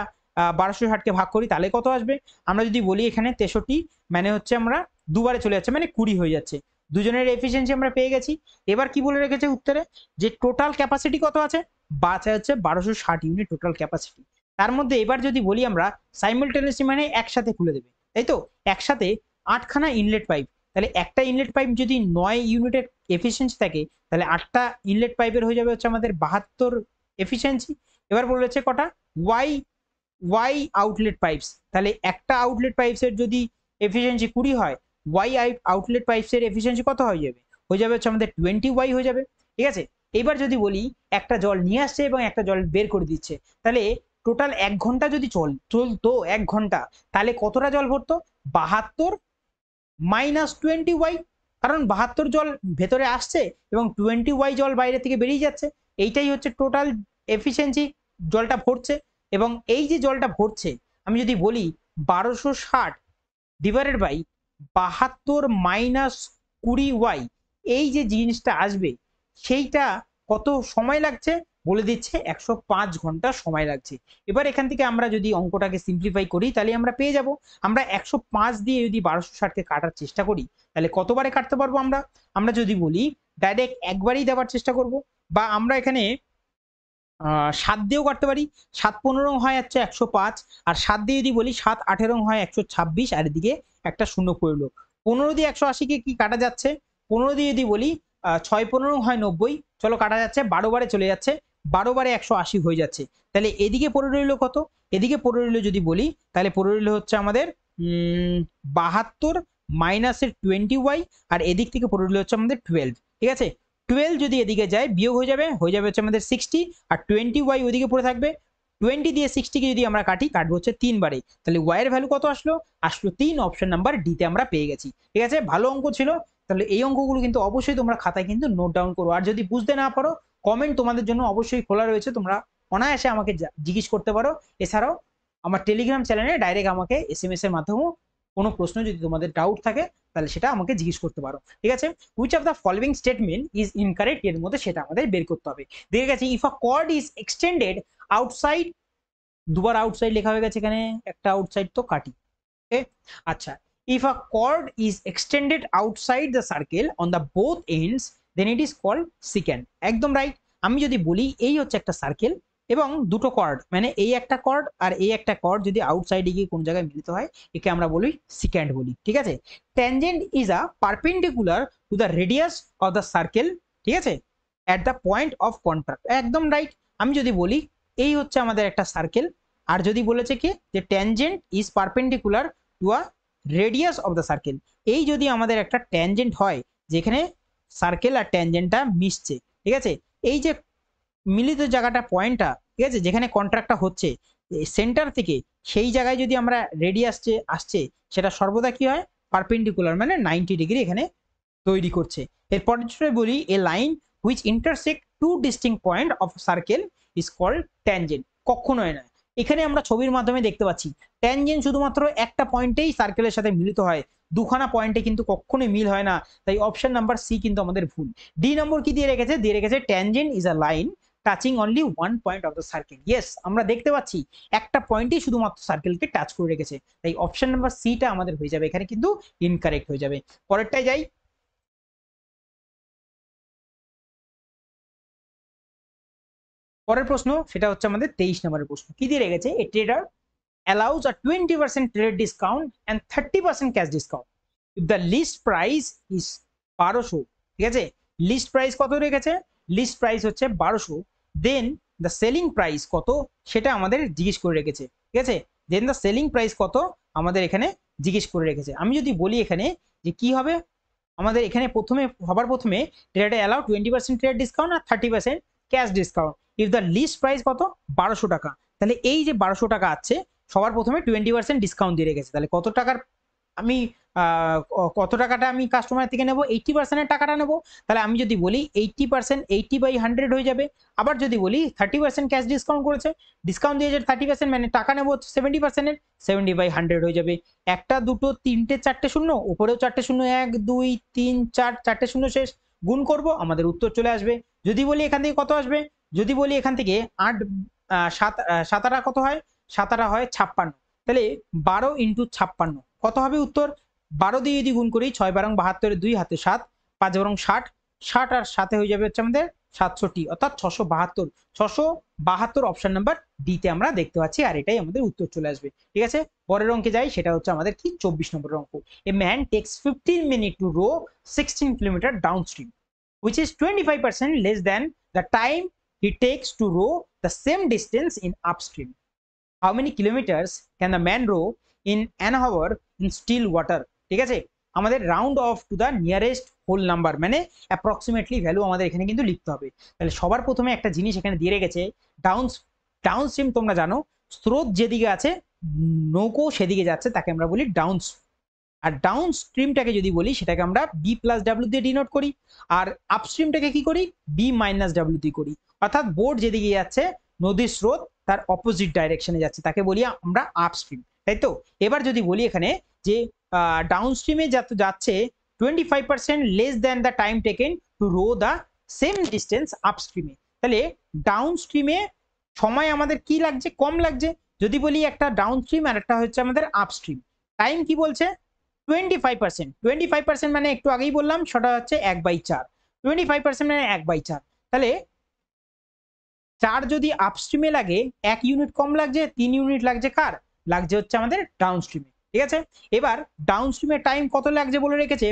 1260-কে ভাগ করি তাহলে কত আসবে, আমরা যদি বলি এখানে 63 মানে হচ্ছে আমরা দুবারে চলে যাচ্ছে, মানে 20 হয়ে যাচ্ছে। দুজনের এফিসিয়েন্সি আমরা পেয়ে গেছি। এবার কি বলে রেখেছে উত্তরে, যে টোটাল ক্যাপাসিটি কত আছে, বাঁচা হচ্ছে 1260 ইউনিট টোটাল ক্যাপাসিটি। তার মধ্যে এবার যদি বলি আমরা সাইমালটেনিয়াসলি মানে একসাথে খুলে দেবে, তাই তো, একসাথে 8খানা ইনলেট পাইপ, তাহলে একটা ইনলেট পাইপ যদি 9 ইউনিটের এফিসিয়েন্সি থাকে তাহলে 8টা ইনলেট পাইপের হয়ে যাবে হচ্ছে আমাদের 72 এফিসিয়েন্সি। এবার বলেছে কটা ওয়াই আউটলেট পাইপস, তাহলে একটা আউটলেট পাইপসের যদি এফিসিয়েন্সি 20 হয়, ওয়াই আউটলেট পাইপসের এফিসিয়েন্সি কত হয়ে যাবে হচ্ছে আমাদের 20 হয়ে যাবে। ঠিক আছে, এবার যদি বলি একটা জল নিয়ে আসছে এবং একটা জল বের করে দিচ্ছে, তাহলে টোটাল 1 ঘন্টা যদি চলতো 1 ঘন্টা, তাহলে কতটা জল ভরতো, 72 - 20y, কারণ 72 জল ভেতরে আসছে এবং 20y জল বাইরে থেকে বেরিয়ে যাচ্ছে, এইটাই হচ্ছে টোটাল এফিসিয়েন্সি, জলটা ভরছে। এবং এই যে জলটা ভরছে, আমি যদি বলি 1260 ডিভাইডেড বাই 72 - 20y, এই যে জিনিসটা আসবে সেইটা কত সময় লাগছে বলে দিচ্ছে, 105 ঘন্টা সময় লাগছে। এবার এখান থেকে আমরা যদি অঙ্কটাকে সিম্পলিফাই করি তাহলে আমরা পেয়ে যাব, আমরা 105 দিয়ে যদি 1260-কে কাটার চেষ্টা করি তাহলে কতবারে কাটতে পারবো আমরা যদি বলি ডাইরেক্ট একবারই দেওয়ার চেষ্টা করব, বা আমরা এখানে 7 দিয়েও কাটতে পারি। 7 15 হয় হচ্ছে 105, আর 7 দিয়ে যদি বলি 7 18 হয় 126, আর এদিকে একটা শূন্য পড়লো। 15 দিয়ে 180-কে কি কাটা যাচ্ছে, 15 দিয়ে যদি বলি 6 15 হয় 90, চলো কাটা যাচ্ছে, 12 বারে চলে যাচ্ছে, 12 বারে 180 হয়ে যাচ্ছে। তাহলে এদিকে পড়ে রইলো কত, এদিকে পড়ে রইলো যদি বলি তাহলে পড়ে রইলো হচ্ছে আমাদের 72 - 20y, আর এদিক থেকে পড়ে রইলো হচ্ছে আমাদের 12। ঠিক আছে, 12 যদি এদিকে যায় বিয়োগ হয়ে যাবে হচ্ছে আমাদের 60, আর 20y ওইদিকে পড়ে থাকবে। 20 দিয়ে 60-কে যদি আমরা কাটবো হচ্ছে 3 বারে, তাহলে y এর ভ্যালু কত আসলো 3, অপশন নাম্বার ডি তে আমরা পেয়ে গেছি। ঠিক আছে, ভালো অঙ্ক ছিল। তাহলে এই অঙ্কগুলো কিন্তু অবশ্যই তোমরা খাতায় কিন্তু নোট ডাউন করো। আর যদি বুঝতে না পারো, কমেন্ট তোমাদের জন্য অবশ্যই খোলা রয়েছে, তোমরা অনায়াসে আমাকে জিজ্ঞেস করতে পারো। এছাড়াও আমার টেলিগ্রাম চ্যানেলে ডাইরেক্ট আমাকে SMS এর মাধ্যমেও কোনো প্রশ্ন যদি তোমাদের ডাউট থাকে তাহলে সেটা আমাকে জিজ্ঞেস করতে পারো, ঠিক আছে। Which of the following statement is incorrect, এর মধ্যে সেটা আমাদের বের করতে হবে। দেখে গেছে if a chord is extended outside, দুবার আউটসাইড লেখা হয়ে গেছে এখানে, একটা আউটসাইড তো কাটি, ওকে। আচ্ছা, if a cord is extended outside the circle on the both ends then it is called secant, একদম রাইট। আমি যদি বলি এই হচ্ছে একটা সার্কেল এবং দুটো কর্ড, মানে এই একটা কর্ড আর এই একটা কর্ড যদি আউটসাইডে গিয়ে কোন জায়গায় মিলিত হয়, একে আমরা বলি সিক্যান্ট বলি, ঠিক আছে। Tangent is a perpendicular to the radius of the circle, ঠিক আছে, at the point of contract, একদম রাইট। আমি যদি বলি এই হচ্ছে আমাদের একটা সার্কেল, আর যদি বলেছে কি যে tangent is perpendicular to a radius of the circle, এই যদি আমাদের একটা ট্যানজেন্ট হয় যেখানে সার্কেল আর ট্যানজেন্টটা মিশছে, ঠিক আছে, এই যে মিলিত জায়গাটা পয়েন্টটা, ঠিক আছে, যেখানে কন্ট্রাক্টটা হচ্ছে সেন্টার থেকে সেই জায়গায় যদি আমরা রেডিয়াস আসছে সেটা সর্বদা কি হয়, পারপেন্ডিকুলার, মানে 90 ডিগ্রি এখানে তৈরি করছে। এরপর বলি a line which intersect two distinct point of circle is called tangent, কখনোই না। এখানে আমরা ছবির মাধ্যমে দেখতে পাচ্ছি ট্যানজেন্ট শুধুমাত্র একটা পয়েন্টেই সার্কেলের সাথে মিলিত হয়, দুখানা পয়েন্টে কিন্তু কখনোই মিল হয় না, তাই অপশন নাম্বার সি কিন্তু আমাদের ভুল। ডি নম্বর কি দিয়ে রেখেছে, দিয়ে রেখেছে tangent is a line touching only one point of the circle, yes আমরা দেখতে পাচ্ছি একটা পয়েন্টই শুধুমাত্র সার্কেলকে টাচ করে রেখেছে, তাই অপশন নাম্বার সিটা আমাদের হয়ে যাবে এখানে কিন্তু ইনকারেক্ট হয়ে যাবে। পরেরটাই যাই, পরের প্রশ্ন সেটা হচ্ছে আমাদের 23 নম্বরের প্রশ্ন, কি দিয়ে রেখেছে, এ tedder allows a 20% trade discount and 30% cash discount if the list price is 1200, ঠিক আছে, লিস্ট প্রাইস কত রেখেছে, লিস্ট প্রাইস হচ্ছে 1200, দেন দ্য সেলিং প্রাইস কত সেটা আমাদের জিজ্ঞেস করে রেখেছে, ঠিক আছে, দেন দ্য সেলিং প্রাইস কত আমাদের এখানে জিজ্ঞেস করে রেখেছে। আমি যদি বলি এখানে যে কি হবে, আমাদের এখানে সবার প্রথমে ট্রেডে অ্যালাউ 20% ট্রেড ডিসকাউন্ট আর 30% cash discount, if the list price কত 1200 টাকা, তাহলে এই যে 1200 টাকা আছে সবার প্রথমে 20% ডিসকাউন্ট দিয়ে রেখেছে, তাহলে কত টাকার আমি কত টাকাটা আমি কাস্টমার থেকে নেবো, 80%-এর টাকাটা নেবো, তাহলে আমি যদি বলি 80%, 80/100 হয়ে যাবে। আবার যদি বলি 30% ক্যাশ ডিসকাউন্ট করেছে, ডিসকাউন্ট দিয়েছে 30%, মানে টাকা নেবো 70%-এর, 70/100 হয়ে যাবে। একটা দুটো তিনটে চারটে শূন্য, উপরেও চারটে শূন্য, 1 2 3 4, চারটে শূন্য শেষ, গুণ করব আমাদের উত্তর চলে আসবে। যদি বলি এখান থেকে কত আসবে, যদি বলি এখান থেকে 8 7 কত হয়, 7 হয় 56, তাহলে 12 × 56 কত হবে উত্তর, 12 দিয়ে যদি গুণ করি 6 12 72, 2 হাতে 7, 5 বরং 60, 60 আর 7 হয়ে যাবে হচ্ছে আমাদের 67, অর্থাৎ 672, 672 অপশন নাম্বার ডি তে আমরা দেখতে পাচ্ছি, আর এটাই আমাদের উত্তর চলে আসবে, ঠিক আছে। পরের অঙ্কে যাই, সেটা হচ্ছে আমাদের কি 24 নম্বরের অঙ্ক, a man takes 15 minute to row 16 kilometre downstream which is 25% less than the time he takes to row the same distance in upstream. How many kilometers can the man row in an hour in still water, ঠিক আছে, আমাদের round off to the nearest whole number, মানে approximately value আমাদের এখানে কিন্তু লিখতে হবে। তাহলে সবার প্রথমে একটা জিনিস এখানে দিয়ে রেখেছে, ডাউনস্ট্রিম, তোমরা জানো স্রোত যেদিকে আছে নৌকো সেদিকে যাচ্ছে, তাকে আমরা বলি আর ডাউন স্ট্রিমটাকে যদি বলি সেটাকে আমরা B+W দিয়ে ডিনোট করি, আর আপস্ট্রিমটাকে কি করি, B-W দিয়ে করি, অর্থাৎ বোট যেদিকে যাচ্ছে নদীর স্রোত তার অপোজিট ডাইরেকশনে যাচ্ছে তাকে বলি আমরা আপস্ট্রিম, তাই তো। এবার যদি বলি এখানে যে ডাউন স্ট্রিমে যাচ্ছে 25% less than the time taken to row the same distance আপস্ট্রিমে, তাহলে ডাউন স্ট্রিমে সময় আমাদের কি লাগছে, কম লাগছে। যদি বলি একটা ডাউন স্ট্রিম আর একটা হচ্ছে আমাদের আপস্ট্রিম, টাইম কি বলছে 25%, মানে একটু আগেই বললাম সেটা হচ্ছে 1/4, 25% মানে 1/4, তাহলে 4 যদি আপস্ট্রিমে লাগে 1 ইউনিট কম লাগছে, 3 ইউনিট লাগছে কার, লাগছে হচ্ছে আমাদের ডাউন স্ট্রিমে, ঠিক আছে। এবার ডাউন স্ট্রিমে টাইম কত লাগছে বলে রেখেছে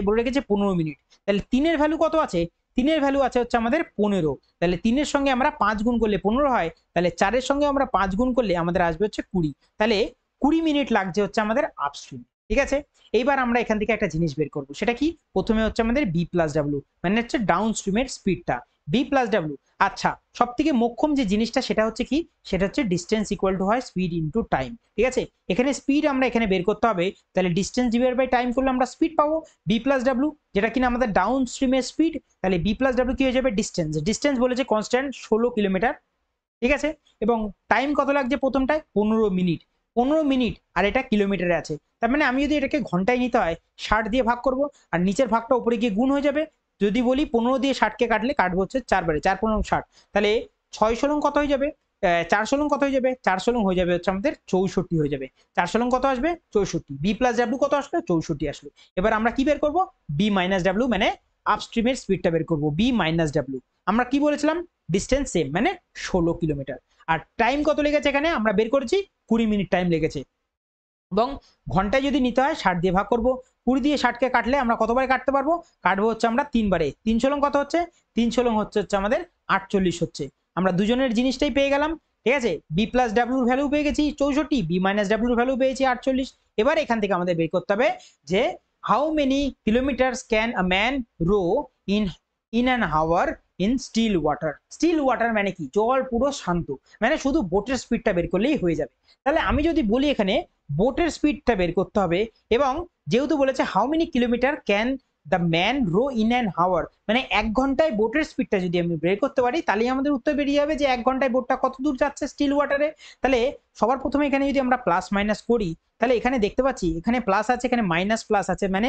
15 মিনিট, তাহলে 3 এর ভ্যালু কত আছে, 3 এর ভ্যালু আছে হচ্ছে আমাদের 15, তাহলে 3 এর সঙ্গে আমরা 5 গুণ করলে 15 হয়, তাহলে 4 এর সঙ্গে আমরা 5 গুণ করলে আমাদের আসবে হচ্ছে 20, তাহলে 20 মিনিট লাগছে হচ্ছে আমাদের আপস্ট্রিম, ঠিক আছে। এইবার আমরা এখান থেকে একটা জিনিস বের করব, সেটা কি, প্রথমে হচ্ছে আমাদের B+W, মানে হচ্ছে ডাউন স্ট্রিমের স্পিডটা, বি প্লাস ডাব্লিউ। আচ্ছা, সব থেকে মোক্ষম যে জিনিসটা সেটা হচ্ছে কি, সেটা হচ্ছে ডিস্টেন্স ইকুয়াল টু হয় স্পিড ইন্টু টাইম। ঠিক আছে, এখানে স্পিড আমরা এখানে বের করতে হবে, তাহলে ডিস্টেন্স ডিভাইড বাই টাইম করলে আমরা স্পিড পাবো বি প্লাস ডাব্লিউ, যেটা কিনা আমাদের ডাউন স্ট্রিমের স্পিড। তাহলে বি প্লাস ডাব্লিউ কি হয়ে যাবে, ডিস্টেন্স, ডিস্টেন্স বলেছে কনস্ট্যান্ট 16 কিলোমিটার। ঠিক আছে, এবং টাইম কত লাগছে প্রথমটায়, 15 মিনিট, 15 মিনিট, আর এটা কিলোমিটারে আছে। তার মানে আমি যদি এটাকে ঘন্টায় নিতে হয় 60 দিয়ে ভাগ করব, আর নিচের ভাগটা উপরে গিয়ে গুণ হয়ে যাবে। যদি বলি 15 দিয়ে 60কে কাটলে কাটবো হচ্ছে 4 বারে, 4 15 60, তাহলে 6 ষোলং কত হয়ে যাবে, 4 ষোলং কত হয়ে যাবে, 4 ষোলং হয়ে যাবে হচ্ছে আমাদের 64 হয়ে যাবে। 4 ষোলং কত আসবে, 64। বি প্লাস ডাব্লিউ কত আসলো, 64 আসলো। এবার আমরা কি বের করব, বি মাইনাস ডাব্লিউ, মানে আপস্ট্রিমের স্পিডটা বের করব, বি মাইনাস ডাব্লিউ। আমরা কি বলেছিলাম, ডিস্টেন্স সেম, মানে 16 কিলোমিটার। আর টাইম কত লেগেছে এখানে আমরা বের করেছি, 20 মিনিট টাইম লেগেছে। এবং ঘন্টায় যদি নিতে হয় 60 দিয়ে ভাগ করব, 20 দিয়ে 60কে কাটলে আমরা কতবারে কাটতে পারবো, কাটবো হচ্ছে আমরা 3 বারে। 3 ষোলং কত হচ্ছে, 3 ষোলং হচ্ছে আমাদের 48 হচ্ছে। আমরা দুজনের জিনিসটাই পেয়ে গেলাম। ঠিক আছে, বি প্লাস ডাব্লিউর ভ্যালু পেয়ে গেছি 64, বি মাইনাস ডাব্লিউর ভ্যালু পেয়েছি 48। এবার এখান থেকে আমাদের বের করতে হবে যে how many kilometres can a man row in an hour in still water. Still water মানে কি, জল পুরো শান্ত, মানে শুধু বোটের স্পিডটা বের করলেই হয়ে যাবে। তাহলে আমি যদি বলি এখানে বোটের স্পিডটা বের করতে হবে, এবং যেহেতু বলেছে how many kilometre can the man row in an hour, মানে 1 ঘন্টায় বোটের স্পিডটা যদি আমি বের করতে পারি, তাহলে আমাদের উত্তর বেরিয়ে যাবে যে 1 ঘন্টায় বোটটা কত দূর যাচ্ছে স্টিল ওয়াটারে। তাহলে সবার প্রথমে এখানে যদি আমরা প্লাস মাইনাস করি, তাহলে এখানে দেখতে পাচ্ছি এখানে প্লাস আছে, এখানে মাইনাস প্লাস আছে, মানে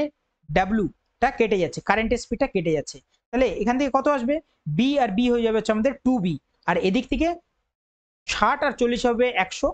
ডাব্লিউটা কেটে যাচ্ছে, কারেন্টের স্পিডটা কেটে যাচ্ছে। তাহলে এখান থেকে কত আসবে, বি আর বি হয়ে যাবে হচ্ছে আমাদের 2b, আর এদিক থেকে 60 আর 40 হবে 100,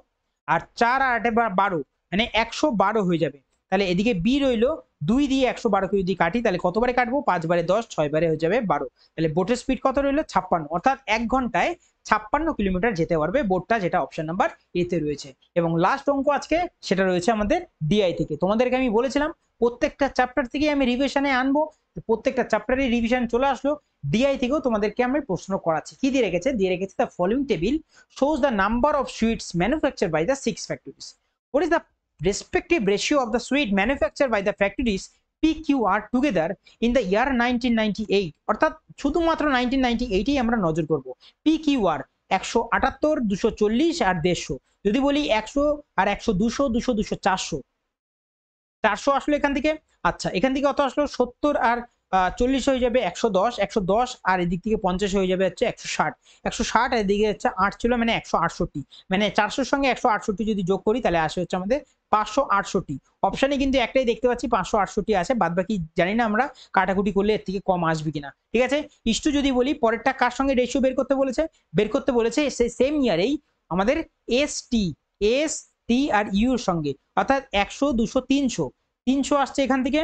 আর 4 আর 8 12, মানে 112 হয়ে যাবে। তাহলে এদিকে বি রইলো, 2 দিয়ে 112কে যদি কাটি তাহলে কতবারে কাটবো, 5 বারে 10, 6 বারে হয়ে যাবে 12। তাহলে বোটের স্পিড কত রইলো, 56, অর্থাৎ 1 ঘন্টায় 56 কিলোমিটার যেতে পারবে বোটটা, যেটা অপশন নাম্বার এ তে রয়েছে। এবং লাস্ট অঙ্ক আজকে সেটা রয়েছে আমাদের ডিআই থেকে। তোমাদেরকে আমি বলেছিলাম প্রত্যেকটা চ্যাপ্টার থেকে আমি রিভিশনে আনবো, প্রত্যেকটা চ্যাপ্টারের রিভিশন চলে আসলো। ডিআই থেকেও তোমাদেরকে আমি প্রশ্ন করাচ্ছি। কি দিয়ে রেখেছে, দিয়ে রেখেছে the following table shows the number of sweets manufactured by the 6 factories. What is the respective ratio of the sweet manufactured by the factories PQR together in the year 1998? অর্থাৎ শুধুমাত্র 1998এই আমরা নজর করব। PQR 178, 240 আর 150। যদি বলি 100 আর 100, 200, 200, 200, 400, 400 আসলো এখান থেকে। আচ্ছা, এখান থেকে কত আসলো, 70 আর 40 হয়ে যাবে 110, 110 আর এদিক থেকে 50 হয়ে যাবে হচ্ছে 160, 160 আর এদিকে হচ্ছে 8 ছিল, মানে 168, মানে 400 সঙ্গে 168 যদি যোগ করি তাহলে আসে হচ্ছে আমাদের 568। অপশানে কিন্তু একটাই দেখতে পাচ্ছি 568 আছে, বাদ বাকি জানি না আমরা কাটাকুটি করলে এর থেকে কম আসবে কিনা। ঠিক আছে, ইস্টু যদি বলি পরেরটা কার সঙ্গে রেশিও বের করতে বলেছে, বের করতে বলেছে সেই সেম ইয়ারেই আমাদের এস টি আর ইউর সঙ্গে, অর্থাৎ 100, 200, 300, 300 আসছে এখান থেকে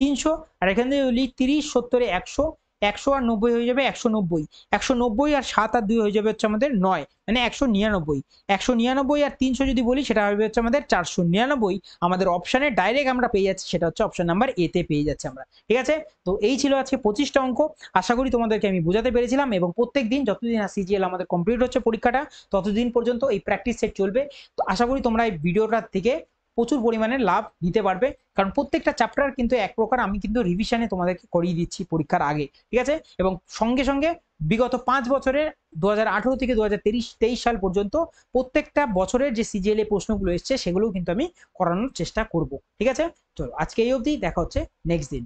300, আর এখান থেকে বলি 30, 70, 100, 100 আর 90 হয়ে যাবে 190, 190 আর 7 আর 2 হয়ে যাবে হচ্ছে আমাদের 9, মানে 199, 199 আর 300 যদি বলি সেটা হবে হচ্ছে আমাদের 499। আমাদের অপশানে ডাইরেক্ট আমরা পেয়ে যাচ্ছি, সেটা হচ্ছে অপশন নাম্বার এ তে পেয়ে যাচ্ছে আমরা। ঠিক আছে, তো এই ছিল আজকে 25টা অঙ্ক। আশা করি তোমাদেরকে আমি বোঝাতে পেরেছিলাম, এবং প্রত্যেক দিন যতদিন সিজিএল আমাদের কমপ্লিট হচ্ছে পরীক্ষাটা, ততদিন পর্যন্ত এই প্র্যাকটিস সেট চলবে। তো আশা করি তোমরা এই ভিডিওটা থেকে প্রচুর পরিমাণে লাভ নিতে পারবে, কারণ প্রত্যেকটা চ্যাপ্টার কিন্তু এক প্রকার আমি কিন্তু রিভিশনে তোমাদেরকে করিয়ে দিচ্ছি পরীক্ষার আগে। ঠিক আছে, এবং সঙ্গে সঙ্গে বিগত 5 বছরের 2018 থেকে 2023 সাল পর্যন্ত প্রত্যেকটা বছরের যে সিজিএল এ প্রশ্নগুলো এসছে সেগুলোও কিন্তু আমি করানোর চেষ্টা করব। ঠিক আছে, চলো আজকে এই অবধি, দেখা হচ্ছে নেক্সট দিন।